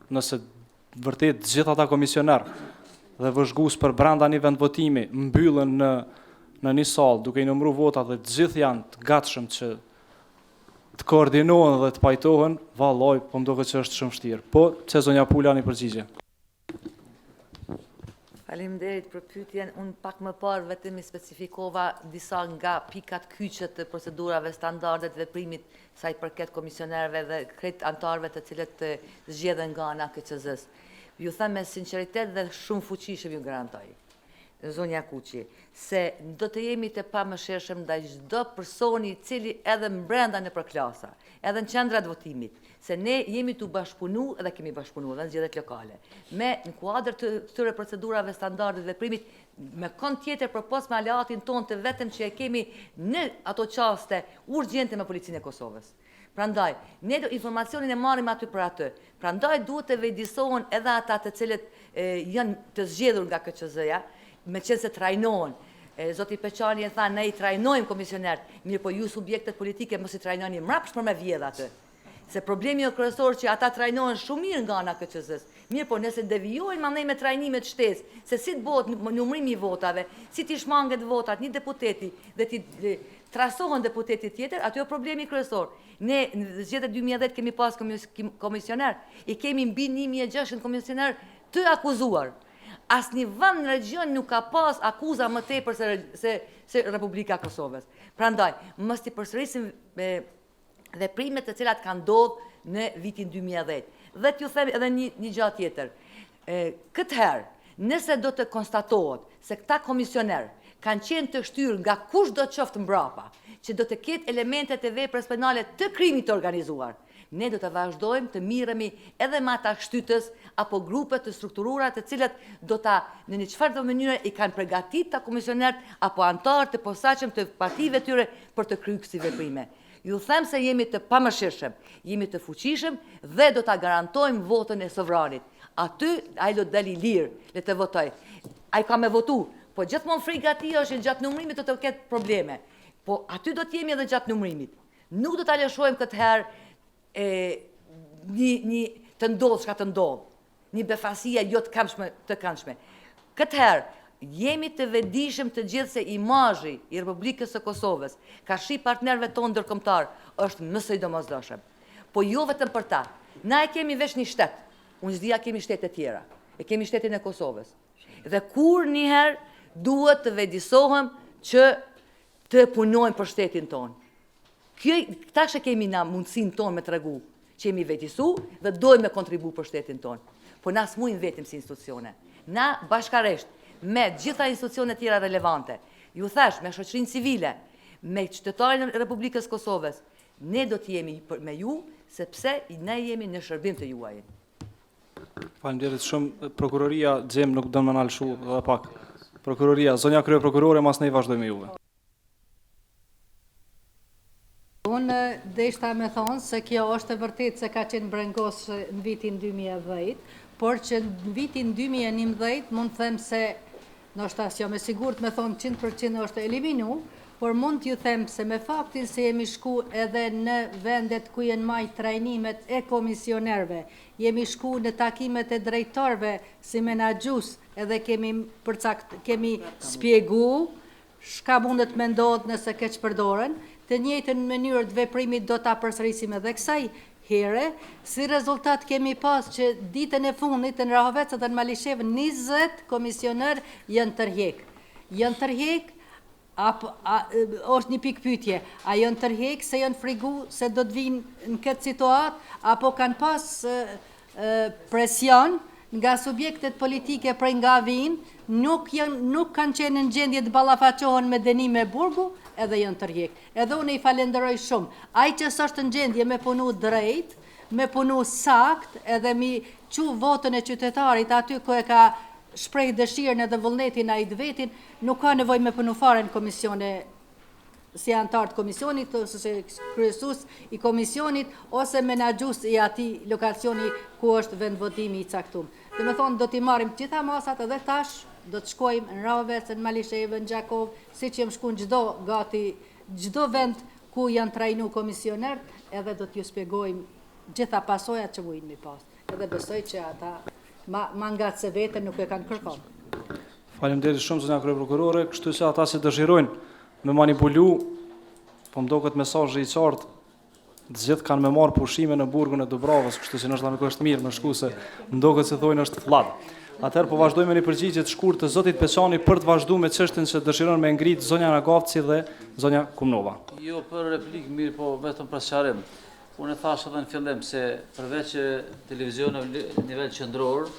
nëse vërtet gjithë ata komisioner dhe vëzhgus për branda një vendvotimi mbyllen në një salë duke i numëruar votat dhe gjithë janë të gatshëm që të koordinohen dhe të pajtohen, vallaj, po mduket që është shumë vështirë. Po, pse zonja Pula një përgjigje? Faleminderit për pyetjen. Unë pak më parë vetëm i specifikova disa nga pikat kyçe të procedurave standarde të veprimit sa i përket komisionerëve dhe krejt antarëve të cilët të zgjedhen nga ana KQZ-s. Ju them me sinqeritet dhe shumë fuqishëm ju garantoj, zonja Kuqi, se do të jemi të pamëshirshëm ndaj çdo personi i cili edhe brenda në përklasa, edhe në qendrat votimit, se ne jemi të bashkëpunu edhe kemi bashkëpunu edhe në zgjedhjet lokale. Me në kuadër të këtyre procedurave standarde të veprimit, me kënd tjetër përpos me aleatin ton të vetëm që e kemi në ato qaste urgjente me policinë e Kosovës. Prandaj, ne do informacionin e marrim aty për aty. Prandaj duhet të vedisohen edhe ata të cilët janë të zgjedhur nga KQZ-ja, me qenë se trajnohen. Zoti Peqani e tha, ne i trajnojmë komisionerët, mirë po ju subjektet politike mos i trajnoni mrapsht për me vjedh aty. Se problemi o kryesor që ata trajnohen shumë mirë nga ana KQZ-s. Mirë po nëse devijojnë mandej me trajnimet shtesë, se si të bëhet numërimi i votave, si t'i shmanget votat një deputeti dhe t'i trasohen deputetit tjetër, aty o problemi kryesor. Ne në zgjedhjet 2010 kemi pas komisioner, i kemi mbi 1600 komisioner të akuzuar. Asnjë vend në region nuk ka pas akuza më tepër se Republika e Kosovës. Prandaj, mos t'i përsërisim veprimet të cilat kanë ndodhur në vitin 2010. Dhe t'ju them edhe një gjë tjetër. Këtë herë, nëse do të konstatohet se këta komisioner kanë qenë të shtyrë nga kush do të qoftë mbrapa, që do të ketë elementet e veprës penale të krimit të organizuar, ne do të vazhdojmë të miremi edhe me ata shtytës apo grupe të strukturuara të cilat do ta në një çfarëdo mënyrë i kanë përgatitur ta komisionerët apo anëtarë të posaçëm të partive tyre për të kryer kësi veprime. Ju them se jemi të pamëshirshëm, jemi të fuqishëm dhe do ta garantojmë votën e sovranit. Aty ai do të dalë i lirë, le të votoj. Ai ka me votu, po gjithmonë frika e tij është gjatë numërimit do të ketë probleme. Po aty do të jemi edhe gjatë numërimit. Nuk do ta lëshojmë këtë herë një të ndodhë çka të ndodhë, një befasia jo të këndshme. Këtë herë jemi të vedishëm të gjithë se imazhi i Republikës së Kosovës, ka shi partnerëve tonë ndërkombëtar, është më së domosdoshëm. Po jo vetëm për ta. Na e kemi veç një shtet. Unë s'dia kemi shtete tjera. E kemi shtetin e Kosovës. Dhe kur njëherë duhet të vedisohem që të punojmë për shtetin tonë. Këta që kemi na mundësin tonë me të regu, që jemi vetisu dhe dojmë me kontribu për shtetin tonë. Po na s'mujmë vetim si institucione. Na bashkaresht, me gjitha institucionet tjera relevante, ju thash, me shoqërinë civile, me qytetarin e Republikës Kosovës, ne do të jemi me ju, sepse ne jemi në shërbim të juaj. Faleminderit shumë. Prokuroria Xhem nuk do më nalshu edhe pak. Prokuroria, zonja krye prokurore, mas ne i vazhdojmë juve. Unë deshta me thonë se kjo është e vërtet se ka qenë brengos në vitin 2010, por që në vitin 2011 mund të them se, nështë asjo me sigurt me thonë 100% është eliminu, por mund t'ju them se me faktin se jemi shku edhe në vendet ku jenë maj trajnimet e komisionerve, jemi shku në takimet e drejtorve si menaxhus edhe kemi spjegu shka mundet me ndodhë nëse keq përdoren, të njëjtën mënyrë të veprimit do ta përsërisim edhe kësaj here, si rezultat kemi pas që ditën e fundit në Rahovec dhe në Malishev 20 komisioner janë tërhek. Janë tërhek është një pikë pyetje, a janë tërheq, se janë frigu, se do të vinë në këtë situatë, apo kanë pas presion nga subjektet politike prej nga vinë, nuk kanë qenë në gjendje të ballafaqohen me dënime burgu, edhe janë tërheq. Edhe unë i falenderoj shumë. Ai që s'është në gjendje me punu drejt, me punu sakt, edhe mi qu votën e qytetarit aty ku e ka shprej dëshirën edhe vullnetin a i vetin, nuk ka nevoj me punu fare në komisione si antar të komisionit, ose kryesus i komisionit, ose menaxhues i atij lokacioni ku është vendvotimi i caktuar. Dhe me thonë, do t'i marrim gjitha masat edhe tash, do të shkojmë në Ravec, në Malishevë, në Gjakov, si që jem shku në gjdo vend ku janë trajnu komisionerët, edhe do t'ju spjegojmë gjitha pasojat që mujnë mi pas. Edhe besoj që ata ma nga se vete nuk e kanë kërkon. Faleminderit shumë, zonja kryeprokurore, kështu se ata se dëshirojnë me manipulu, po më do këtë mesazh i qartë, të gjithë kanë me marë pushime në burgun e Dubravës, kështu se nështë nuk është mirë me shku se më do këtë se thojnë është flat. Atëherë po vazhdojmë një përgjigje të shkurtë të zotit Peçani për të vazhduar me çështjen që dëshiron me ngrit zonja Nagavci dhe zonja Kumnova. Jo për replikë mirë, po vetëm për sqarim. Unë thash edhe në fillim se përveç televizionit në nivel qendror,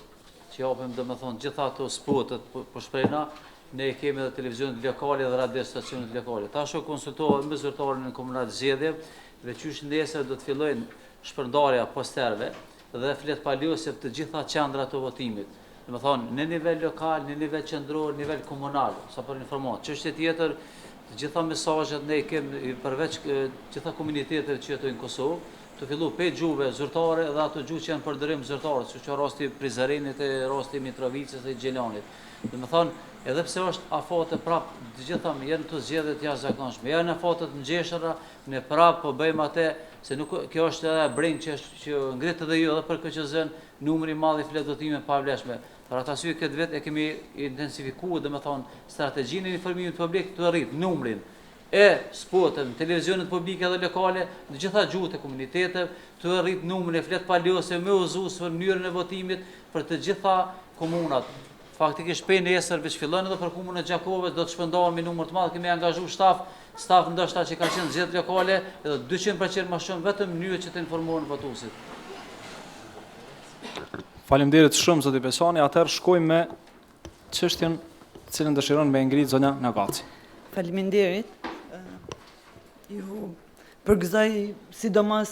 që japim domethënë gjitha ato spotet po shprehna, ne kemi edhe televizionet lokale dhe radiostacionet lokale. Tash u konsultova me zyrtarin e komunat zgjedhje dhe qysh nesër do të fillojnë shpërndarja posterëve dhe flet palosje të gjitha qendrat të votimit. Domethënë në nivel lokal, në nivel qendror, në nivel komunal, sa për informat. Çështje tjetër, të gjitha mesazhet ne kemi përveç gjitha komuniteteve që jetojnë në Kosovë, të fillu pe gjuhëve zyrtare dhe ato gjuhë që janë përdorim zyrtare, siç është rasti Prizrenit, rasti Mitrovicës dhe Gjelanit. Domethënë, edhe pse është afate prap, të gjitha janë të zgjedhje të jashtëzakonshme. Janë afate të ngjeshura, ne prap po bëjmë atë se nuk kjo është edhe breng që ngrihet edhe ju edhe për KQZ-n, numri i madh i fletotime pa vlefshme. Për atë arsye këtë vit e kemi intensifikuar domethënë strategjinë e informimit publik të arrit numrin e spoteve në televizionet publike dhe lokale, në gjitha gjuhët e komuniteteve, të arrit numrin e flet palose me uzus për mënyrën e votimit për të gjitha komunat. Faktikisht pe nesër veç fillon edhe për komunën e Gjakovës do të shpëndohemi numër të madh, kemi angazhuar staf ndoshta që ka qenë zgjedhje lokale edhe 200% më shumë vetëm në mënyrë që të informohen votuesit. Faleminderit shumë zoti Peçani, atëherë shkojmë me çështjen të cilën dëshiron me ngrit zonja Nagavci. Faleminderit. Ju përgëzoj sidomos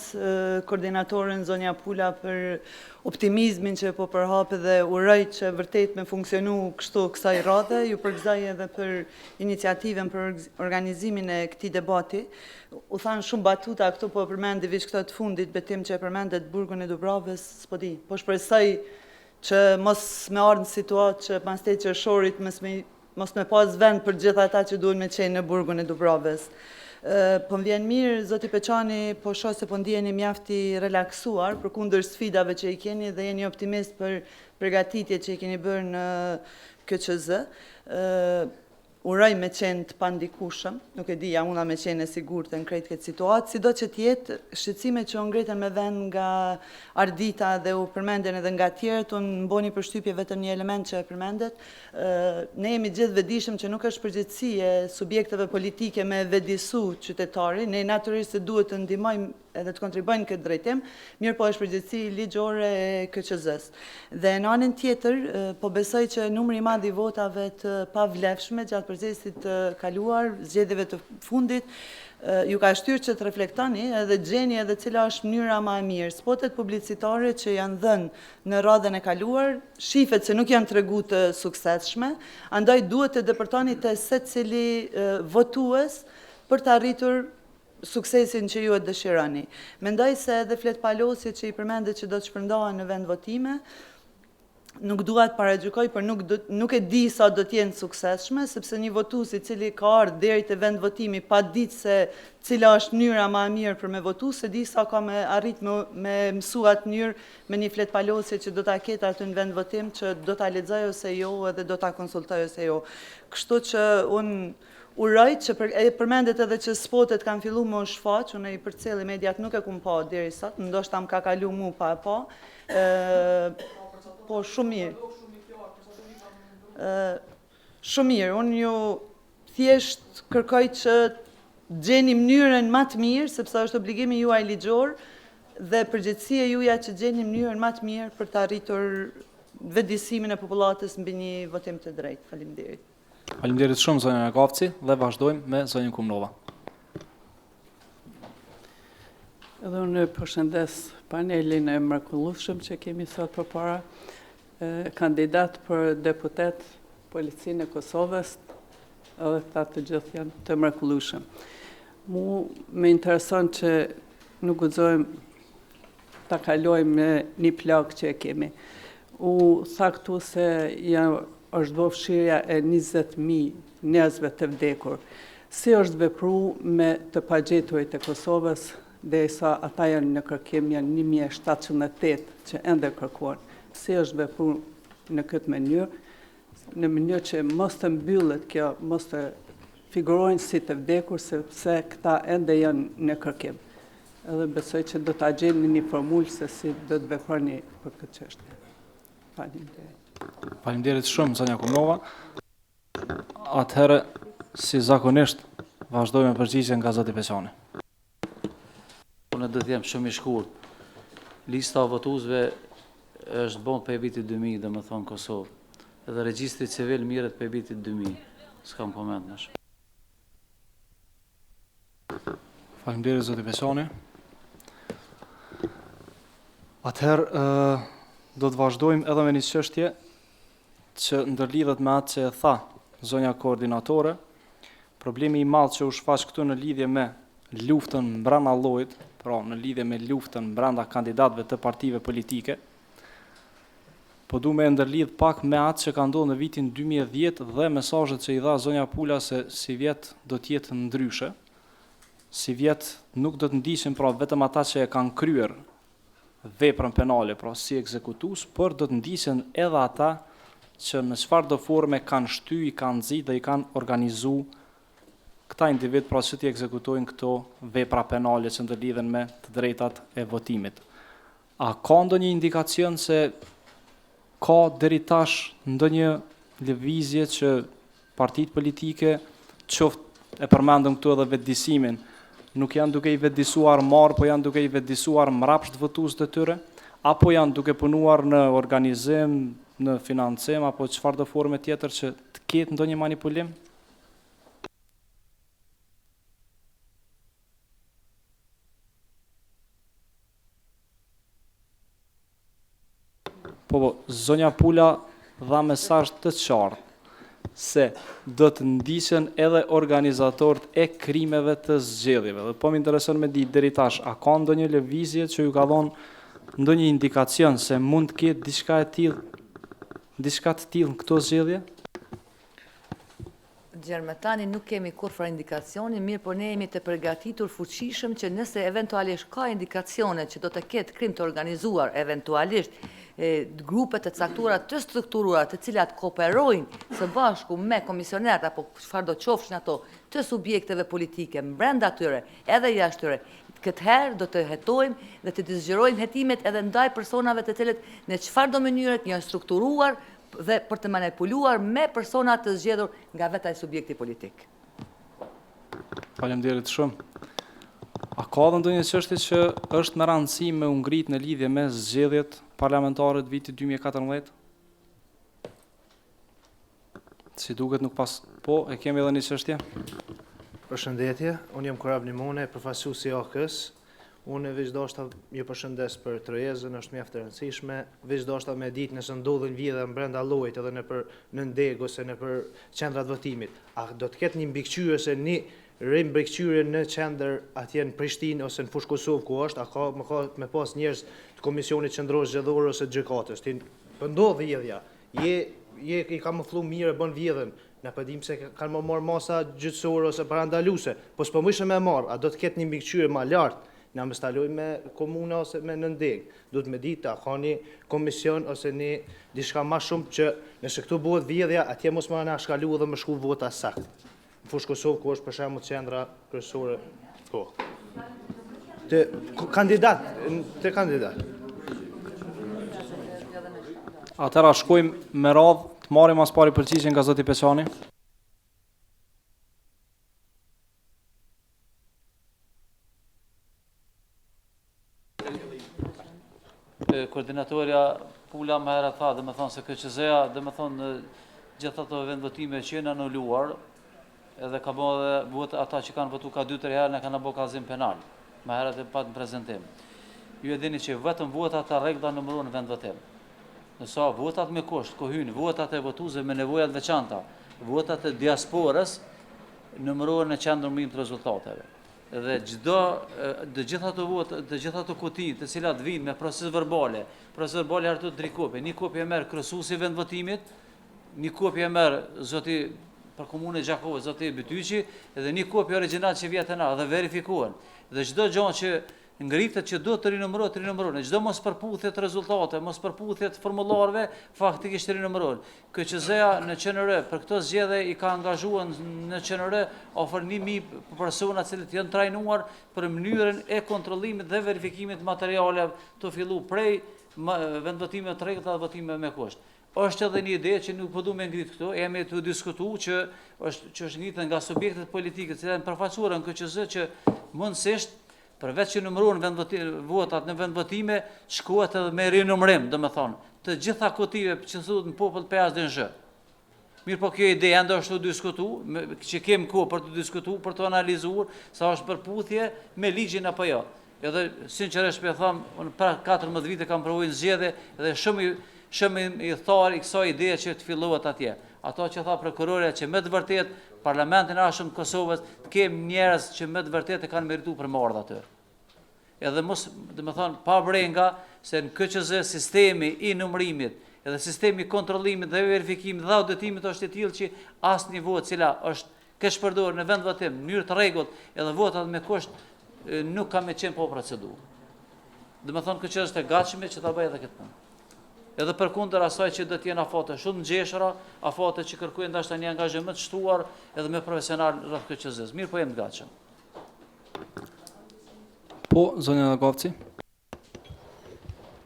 koordinatorin zonja Pula për optimizmin që po përhapë dhe uroj që vërtet me funksionu kështu kësaj radhe. Ju përgëzoj edhe për iniciativen për organizimin e këtij debati. U thanë shumë batuta këtu, po përmendi veç këto të fundit, betim që e përmendet burgun e Dubravës, s'po di. Po shpresoj që mos me ardhë në situatë që pas te qershorit mos me pas vend për gjitha ata që duhen me qenë në burgun e Dubravës. Po më vjen mirë, zoti Peçani, po shoh se po ndiheni mjafti relaksuar përkundër sfidave që i keni dhe jeni optimist për përgatitjet që i keni bërë në KQZ. Uroj me qenë të pandikushëm, nuk e di, ja una me qenë e sigurt në krejt këtë situatë, sido që tjetë shqetësimet që u ngritën me vend nga Ardita dhe u përmenden edhe nga tjerët, unë mboni përshtypje vetëm një element që e përmendet. Ne jemi gjithë vedishëm që nuk është përgjithësi e subjekteve politike me vedisu qytetari, ne natyrisht se duhet të ndihmojmë edhe të kontribojnë këtë drejtim, mirë po është përgjithësi ligjore e KQZ-s. Dhe në anën tjetër, po besoj që numri i madh i votave të pavlefshme gjatë procesit të kaluar, zgjedhjeve të fundit, ju ka shtyrë që të reflektoni edhe gjeni edhe cila është mënyra më e mirë. Spotet publicitare që janë dhënë në radhën e kaluar, shifet se nuk janë tregu të suksesshme, andaj duhet të depërtoni të secili votues për të arritur suksesin që ju e dëshironi. Mendoj se edhe flet palosje që i përmendet që do të shpërndohen në vend votime, nuk dua të paragjykoj, por nuk e di sa do të jenë suksesshme, sepse një votues i cili ka ardhur deri te vend votimi pa ditë se cila është mënyra më e mirë për me votu, se di sa ka me arrit me mësuar atë mënyrë me një flet palosje që do ta ketë aty në vend votim, që do ta lexoj ose jo edhe do ta konsultoj ose jo. Kështu që unë uroj që përmendet edhe që spotet kanë fillu më shfaq, unë i përcjell mediat nuk e kum pa deri sot, ndoshta më ka kalu mu pa e pa. Po shumë mirë. Shumë mirë, unë ju thjesht kërkoj që gjeni mënyrën më të mirë, sepse është obligimi juaj ligjor dhe përgjegjësia juaja që gjeni mënyrën më të mirë për të arritur vetëdijsimin e popullatës mbi një votim të drejtë. Faleminderit. Faleminderit shumë zonja Jakavci dhe vazhdojmë me zonjën Kumnova. Edhe unë përshëndes panelin e mrekullueshëm që kemi sot përpara. Kandidat për deputet Policinë e Kosovës, edhe ta të gjithë janë të mrekullueshëm. Mu me intereson që nuk guxojmë ta kalojmë me një plagë që e kemi. U tha këtu se është do fshirja e 20.000 njerëzve të vdekur. Si është vepru me të pagjeturit e Kosovës, dhe sa ata janë në kërkim, janë 1708 që ende kërkuan. Si është vepru në këtë mënyrë që mos të mbyllet kjo, mos të figurojnë si të vdekur, sepse këta ende janë në kërkim. Edhe besoj që do ta gjeni një formulë se si do të veproni për këtë çështje. Faleminderit. Faleminderit shumë zonja Kumnova. Atëherë, si zakonisht, vazhdojmë me përgjigjen nga zoti Beqani. Unë do të jem shumë i shkurt. Lista e votuesve është bon për vitit 2000, dhe më thonë Kosovë. Edhe regjistri civil mirët për vitit 2000. S'kam koment nësh. Faleminderit zoti Beqani. Atëherë, do të vazhdojmë edhe me një çështje që ndërlidhet me atë që e tha zonja koordinatore. Problemi i madh që u shfaq këtu në lidhje me luftën brenda llojit, pra në lidhje me luftën brenda kandidatëve të partive politike, po du me ndërlidh pak me atë që ka ndodhur në vitin 2010 dhe mesazhet që i dha zonja Pula se si vjet do të jetë ndryshe, si vjet nuk do të ndiqen pra vetëm ata që e kanë kryer veprën penale, pra si ekzekutues, por do të ndiqen edhe ata që në çfarëdo forme kanë shty, i kanë nxit dhe i kanë organizuar këta individ pra që t'i ekzekutojnë këto vepra penale që ndërlidhen me të drejtat e votimit. A ka ndonjë indikacion se ka deri tash ndonjë lëvizje që partitë politike, qoftë e përmendëm këtu edhe vetëdijsimin, nuk janë duke i vetëdijsuar marr, po janë duke i vetëdijsuar mrapsht votuesët e tyre, apo janë duke punuar në organizim, në financim, apo çfarëdo forme tjetër që të ketë ndonjë manipulim? Po, zonja Pula dha mesazh të qartë se do të ndiqen edhe organizatorët e krimeve të zgjedhjeve. Dhe po më intereson me ditë deri tash, a ka ndonjë lëvizje që ju ka dhënë ndonjë indikacion se mund të ketë diçka të tillë në këto zgjedhje? Gjermetani nuk kemi kurfar indikacioni, mirë po ne jemi të përgatitur fuqishëm që nëse eventualisht ka indikacione që do të ketë krim të organizuar, eventualisht grupe të caktuara të strukturuara të cilat kooperojnë së bashku me komisionerët apo çfarë do qofshin ato të subjekteve politike brenda tyre edhe jashtë tyre, këtëherë do të hetojmë dhe të dizgjerojmë hetimet edhe ndaj personave të cilët në çfarëdo mënyrë janë strukturuar dhe për të manipuluar me persona të zgjedhur nga vetaj subjekti politik. Faleminderit shumë. A ka dhe ndonjë çështje që është me rëndësi me u ngrit në lidhje me zgjedhjet parlamentare të vitit 2014? Si duket nuk pas... Po, e kemi edhe një çështje? Përshëndetje, unë jam Korab Limone, përfaqësuesi i AK-s. Unë veç dashta ju përshëndes për Trojezën, është mjaft e rëndësishme, veç dashta me ditë nëse ndodhin vjedhje brenda llojit edhe në Ndeg ose në për qendrat votimit. A do të ketë një mbikëqyrje se një rimbikëqyrje në qendër atje në Prishtinë ose në Fushë Kosovë ku është, a ka me pas njerëz të Komisionit Qendror Zgjedhor ose të gjykatës. Po ndodh vjedhja. I ka më flu mirë bën vjedhën. Na po dim se kanë më marr masa gjyqësore ose parandaluese, po s'po mëshëm me marr, a do të ketë një mbikëqyrje më lart? Na më staloj me komuna ose me në Ndeg. Duhet me ditë, a ka një komision ose një diçka më shumë që nëse këtu bëhet vjedhja, atje mos më na shkalu dhe më shku vota saktë. Në Fushë Kosovë ku është për shembull qendra kryesore. Po. Te kandidat. Atëra shkojmë me radhë të marrim as pari përgjigjen nga zoti Peçani. koordinatorja Pula më herët tha, dhe me thonë se KQZ-ja, dhe me thonë gjithë ato vendvotime që janë anuluar, edhe ka bërë dhe vot ata që kanë votu ka 2-3 herë në kanë bërë kallëzim penal. Më herët e pat në prezentim. Ju e dini që vetëm votat e rregullta numërohen në vendvotim. Nësa votat me kusht, ku hynë votat e votuesve me nevojat veçanta, votat e diasporës numërohen në qendrën të rezultateve. Dhe gjitha ato votë, të gjitha ato kuti të cilat vinë me proces verbale hartu 3 kopje. Një kopje e merr kryesuesi i vendvotimit, një kopje e merr zoti për komunën e Gjakovës, zoti Bytyqi, edhe një kopje origjinal që vjet na dhe verifikohen. Dhe çdo gjë që ngritet që duhet të rinumërohen. Çdo mos përputhje të rezultate, mos përputhje të formularëve, faktikisht rinumërohen. KQZ-ja në QNR për këtë zgjedhje i ka angazhuar në QNR afër 1000 persona të cilët janë trajnuar për mënyrën e kontrollimit dhe verifikimit të materialeve të fillu prej vendvotimeve të rregullta dhe votimeve me kusht. Është edhe një ide që nuk po du me ngrit këtu, jemi të diskutuar që është ngritur nga subjektet politike që janë përfaqësuar në KQZ që mundësisht përveç që numërohen votat në vendvotime, shkohet edhe me rinumërim, domethënë, të gjitha kutive që thuhet në popull PSDG. Mirë, po kjo ide ende është të diskutuar, që kemi kohë për të diskutuar, për të analizuar, sa është përputhje me ligjin apo jo. Edhe sinqerisht po them, unë para 14 vite kam provuar zgjedhje dhe shumë i thar i kësaj ide që të fillohet atje. Ato që tha prokurorja që me të vërtet Parlamentin e Ashëm të Kosovës të kemë njerëz që me të vërtet e kanë merituar për marrë atë. Edhe mos, domethënë, pa brenga se në KQZ sistemi i numërimit, edhe sistemi i kontrollimit dhe verifikimit dhe auditimit është i tillë që asnjë votë cila është keq përdorur në vendvotim në mënyrë të rregullt, edhe votat me kusht nuk ka me qenë po procedurë. Domethënë KQZ është e gatshme që ta bëjë edhe këtë punë. Edhe përkundër asaj që do të jenë afate shumë ngjeshura, afate që kërkojnë ndoshta një angazhim të shtuar edhe me profesional rreth KQZ-s. Mirë, po jam të gatshëm. Po, zonja Gavci.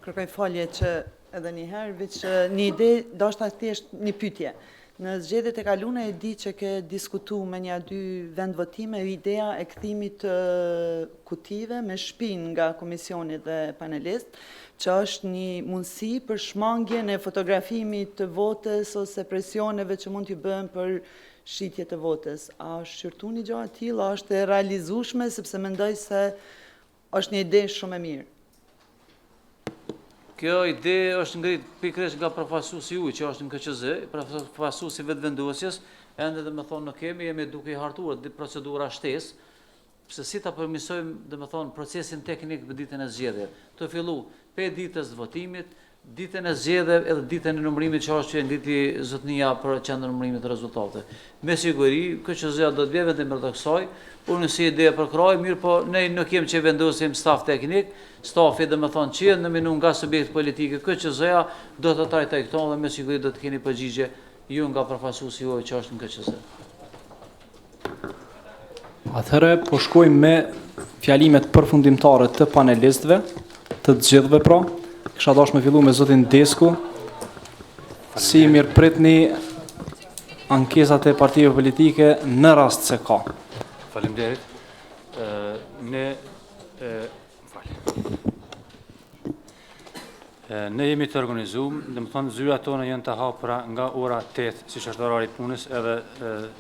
Kërkoj falje që edhe një herë, veç një ide, ndoshta thjesht një pyetje. Në zgjedhjet e kaluara e di që ke diskutuar me një 2 vendvotime ideja e kthimit të kutive me shpinë nga komisioni dhe panelist, që është një mundësi për shmangjen e fotografimit të votës ose presioneve që mund t'i bëhen për shitje të votës. A është shqyrtuar një gjë e tillë, a është e realizueshme, sepse mendoj se është një ide shumë e mirë. Kjo ide është ngrit pikërisht nga përfaqësuesi juaj që është në KQZ, përfaqësuesi vetëvendosjes, ende domethënë nuk jemi duke i hartuar procedura shtesë, pse si ta përmirësojmë domethënë procesin teknik për ditën e zgjedhjeve. Të fillu pe ditës të votimit, ditën e zgjedhjeve edhe ditën e numërimit që është që ngriti zotnia për qendrën e numërimit të rezultateve. Me siguri KQZ-ja do të bëjë vetëm për të kësaj, unë si ide për kraj, mirë po ne nuk jemi që vendosim staf teknik, stafi domethënë që nominun nga subjekt politike KQZ-ja do të trajtojë këto dhe me siguri do të keni përgjigje ju nga përfaqësuesi juaj që është në KQZ. Atëherë po shkojmë me fjalimet përfundimtare të panelistëve, të gjithëve pra. Kisha dashur me fillu me zotin Desku. Si mirëpritni ankesat e partive politike në rast se ka. Faleminderit. Ne jemi të organizuar, domethënë zyrat tona janë të hapura nga ora 8, siç është orari i punës, edhe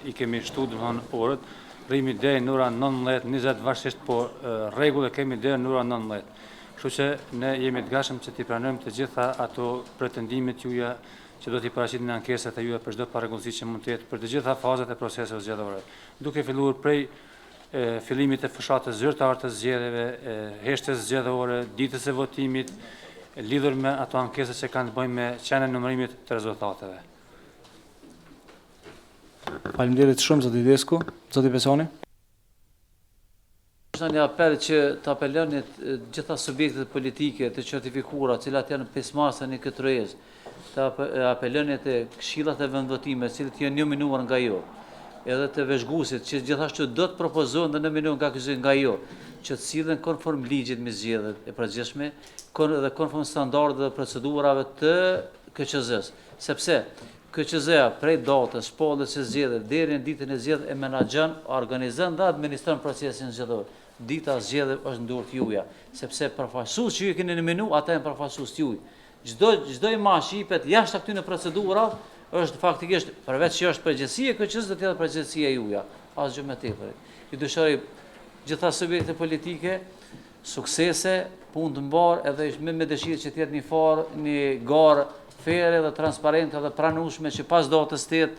i kemi shtuar domethënë orët, rrimi deri në ora 19, 20 varësisht, po rregull e kemi deri në ora 19. Kështu që ne jemi të gatshëm që t'i pranojmë të gjitha ato pretendimet juaja që do t'i paraqiten në ankesat e juaja për çdo parregullsi që mund të jetë për të gjitha fazat e proceseve zgjedhore. Duke filluar prej fillimit të fushatës zyrtare të zgjedhjeve, heshtjes zgjedhore, ditës së votimit, lidhur me ato ankesat që kanë të bëjnë me qenën e numërimit të rezultateve. Faleminderit shumë zoti Desku, zoti Besoni. Është një apel që të apeloni gjitha subjektet politike të certifikuara, cilat janë pjesëmarrëse në këtë rrezë, të apeloni të këshillat e vendvotimeve, cilët janë nominuar nga ju, edhe të veshguesit që gjithashtu do të propozohen dhe nominuar nga ky nga ju, që të sillen konform ligjit me zgjedhjet e përgjithshme, dhe konform standardeve dhe procedurave të KQZ-s, sepse KQZ-ja prej datës shpalljes së zgjedhjeve deri në ditën e zgjedhjeve e menaxhon, organizon dhe administron procesin zgjedhor. dita zgjedhjeve është në dorë juja, sepse përfaqësues që ju keni në menu, ata janë përfaqësues juaj. Çdo imazh që jepet jashtë këtyre procedurave është faktikisht përveç që është përgjegjësia e KQ-s, do të jetë përgjegjësia juja, asgjë më tepër. Ju dëshiroj gjitha subjekte politike suksese, punë të mbarë, edhe me dëshirë që të jetë një garë fere dhe transparente dhe pranueshme që pas datës 8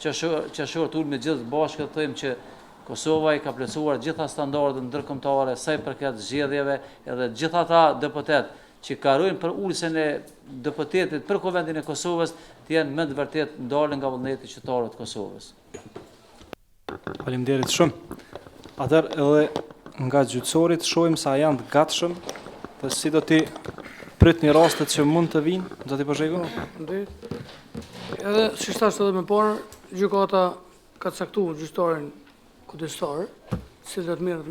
qershor me gjithë bashkë të thëjmë që Kosova i ka plotësuar gjitha standardet ndërkombëtare sa i përket zgjedhjeve, edhe gjitha ata deputet që karojnë për ulsen e deputetit për Kuvendin e Kosovës të jenë më të vërtet ndalën nga vullneti qytetarëve të Kosovës. Faleminderit shumë. Atëherë edhe nga gjyqësorit shohim sa janë të gatshëm dhe si do t'i pritni rastet që mund të vinë, zoti Pozhego? Edhe si thash edhe më parë, gjykata ka caktuar gjyqtarin kujdestar, si do të merret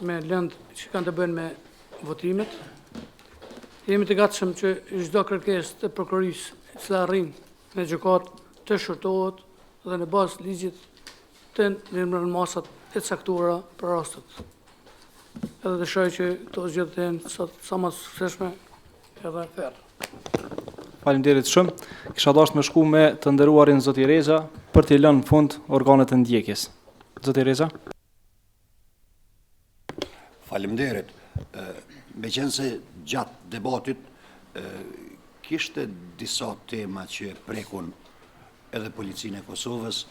me lëndë që kanë të bëjnë me votimet. Jemi të gatshëm që çdo kërkesë të prokurorisë e cila arrin në gjykatë të shërtohet dhe në bazë ligjit të ndërmërën masat e caktuara për rastet. Edhe dëshiroj që këto zgjedhje të jenë sa më suksesshme edhe ferr. Faleminderit shumë. Kisha dashur me shku me të nderuarin zoti Reza për t'i lënë në fund organet e ndjekjes. Zoti Reza. Faleminderit. Meqense gjatë debatit kishte disa tema që prekun edhe policinë e Kosovës,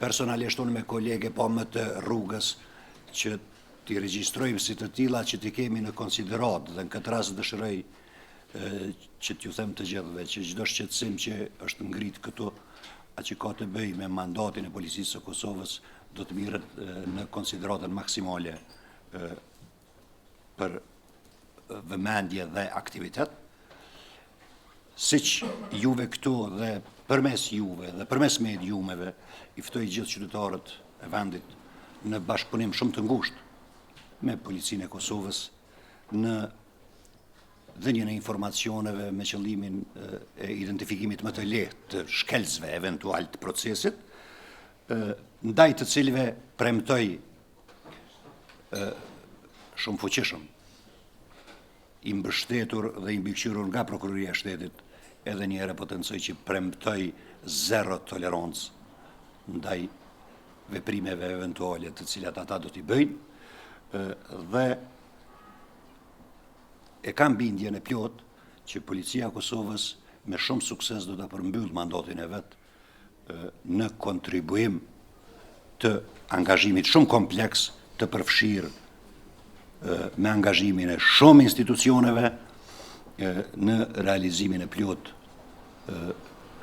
personalisht unë me kolege pa më të rrugës që t'i regjistrojmë si të tilla që t'i kemi në konsiderat dhe në këtë rast dëshiroj që t'ju them të gjithëve që çdo shqetësim që është ngrit këtu, a që ka të bëj me mandatin e policisë së Kosovës, do të mirët në konsideratën maksimale për vëmendje dhe aktivitet. Siç juve këtu dhe përmes juve dhe përmes mediumeve i ftoj gjithë qytetarët e vendit në bashkëpunim shumë të ngushtë me policinë e Kosovës në dhënien e informacioneve me qëllimin e identifikimit më të lehtë të shkelzve eventual të procesit, ndaj të cilëve premtoj shumë fuqishëm, i mbështetur dhe i mbikëqyrur nga Prokuroria e Shtetit, edhe një herë potencoj që premtoj zero tolerancë ndaj veprimeve eventuale të cilat ata do t'i bëjnë, dhe e kam bindjen e plot që policia e Kosovës me shumë sukses do të përmbyll mandatin e vetë në kontribuim të angazhimit shumë kompleks të përfshirë me angazhimin e shumë institucioneve në realizimin e plot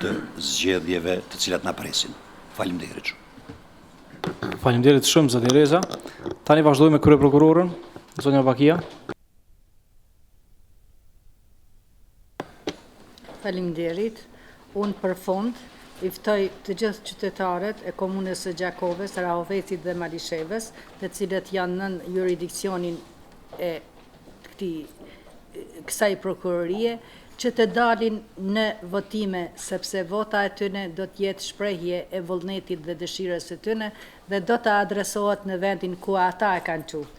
të zgjedhjeve të cilat na presin. Faleminderit shumë. Faleminderit shumë zoti Reza. Tani vazhdojmë me kryeprokurorën, zonja Bakia. Faleminderit. Unë për fund i ftoj të gjithë qytetarët e komunës së Gjakovës, Rahovecit dhe Malishevës, të cilët janë nën jurisdiksionin e kësaj prokurorie, që të dalin në votime, sepse vota e tyne do të jetë shprehje e vullnetit dhe dëshirës e tyne dhe do të adresohet në vendin ku ata e kanë qenë.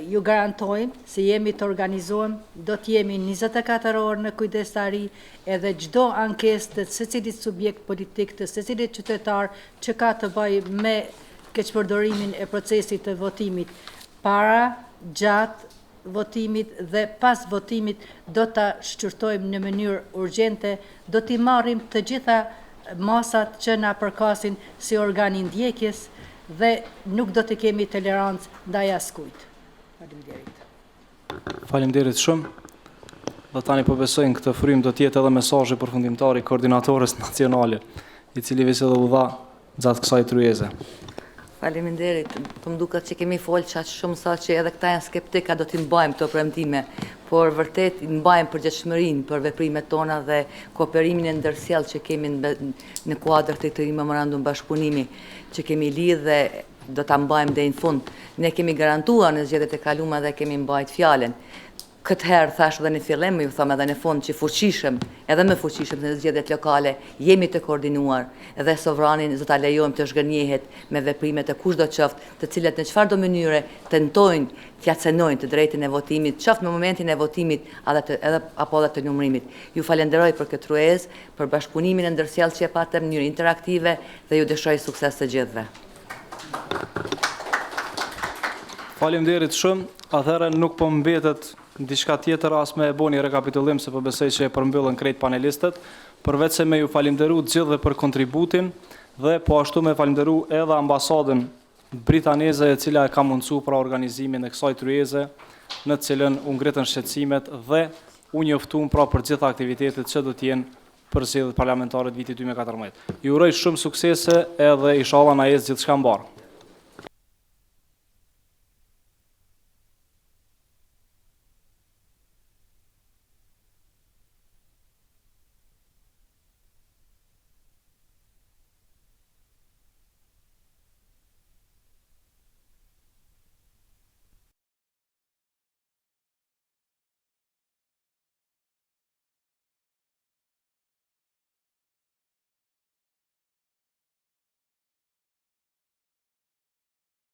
Ju garantojmë se jemi të organizohem, do të jemi 24 orë në kujdestari, edhe çdo ankesë të secilit subjekt politik, të secilit qytetar që ka të bëjë me keqpërdorimin e procesit të votimit para, gjatë votimit dhe pas votimit, do të shqyrtojmë në mënyrë urgjente, do t'i marrim të gjitha masat që na përkasin si organin ndjekjes dhe nuk do të kemi tolerancë ndaj askujt. Faleminderit shumë. Dhe tani po besoj në këtë frym do t'jetë edhe mesazhi përfundimtar i koordinatorës nacionale, i cili visi edhe u dha gjatë kësaj tryeze. Faleminderit, po më duket që kemi folë qatë shumë sa që edhe këta janë skeptika do t'i mbajmë këto premtime, por vërtet i mbajmë përgjegjshmërinë për veprimet tona dhe kooperimin e ndërsjellë që kemi në kuadër të këtij memorandum bashkëpunimi që kemi lidhë dhe do ta mbajmë deri në fund. Ne kemi garantuar në zgjedhjet e kaluara dhe kemi mbajt fjalën. Këtë herë thash edhe në fillim, ju thëmë edhe në fund që fuqishëm, edhe me fuqishëm në zgjedhjet lokale, jemi të koordinuar edhe sovranin zë ta lejojmë të shgënjehet me veprimet e kushdo qoftë, të cilet në çfarëdo mënyre tentojnë t'ja cenojnë të drejtin e votimit, qoftë në momentin e votimit apo edhe të numërimit. Ju falenderoj për këtë ruezë, për bashkëpunimin e ndërsjellë që e patë në mënyrë interaktive dhe ju dëshiroj sukses të gjithëve. Faleminderit shumë, atëherë nuk po mbetet diçka tjetër as me e boni rekapitulim se po besoj që e përmbyllën krejt panelistët, përveç se me ju falenderu të gjithëve për kontributin dhe po ashtu me falenderu edhe ambasadën britaneze e cila e ka mundësu pra organizimin e kësaj tryeze në cilën u ngritën shqetësimet dhe u njoftuan pra për gjitha aktivitetet që do t'jenë për zgjedhjet parlamentare të vitit 2014. Ju uroj shumë suksese edhe inshallah na ecë gjithçka mbar.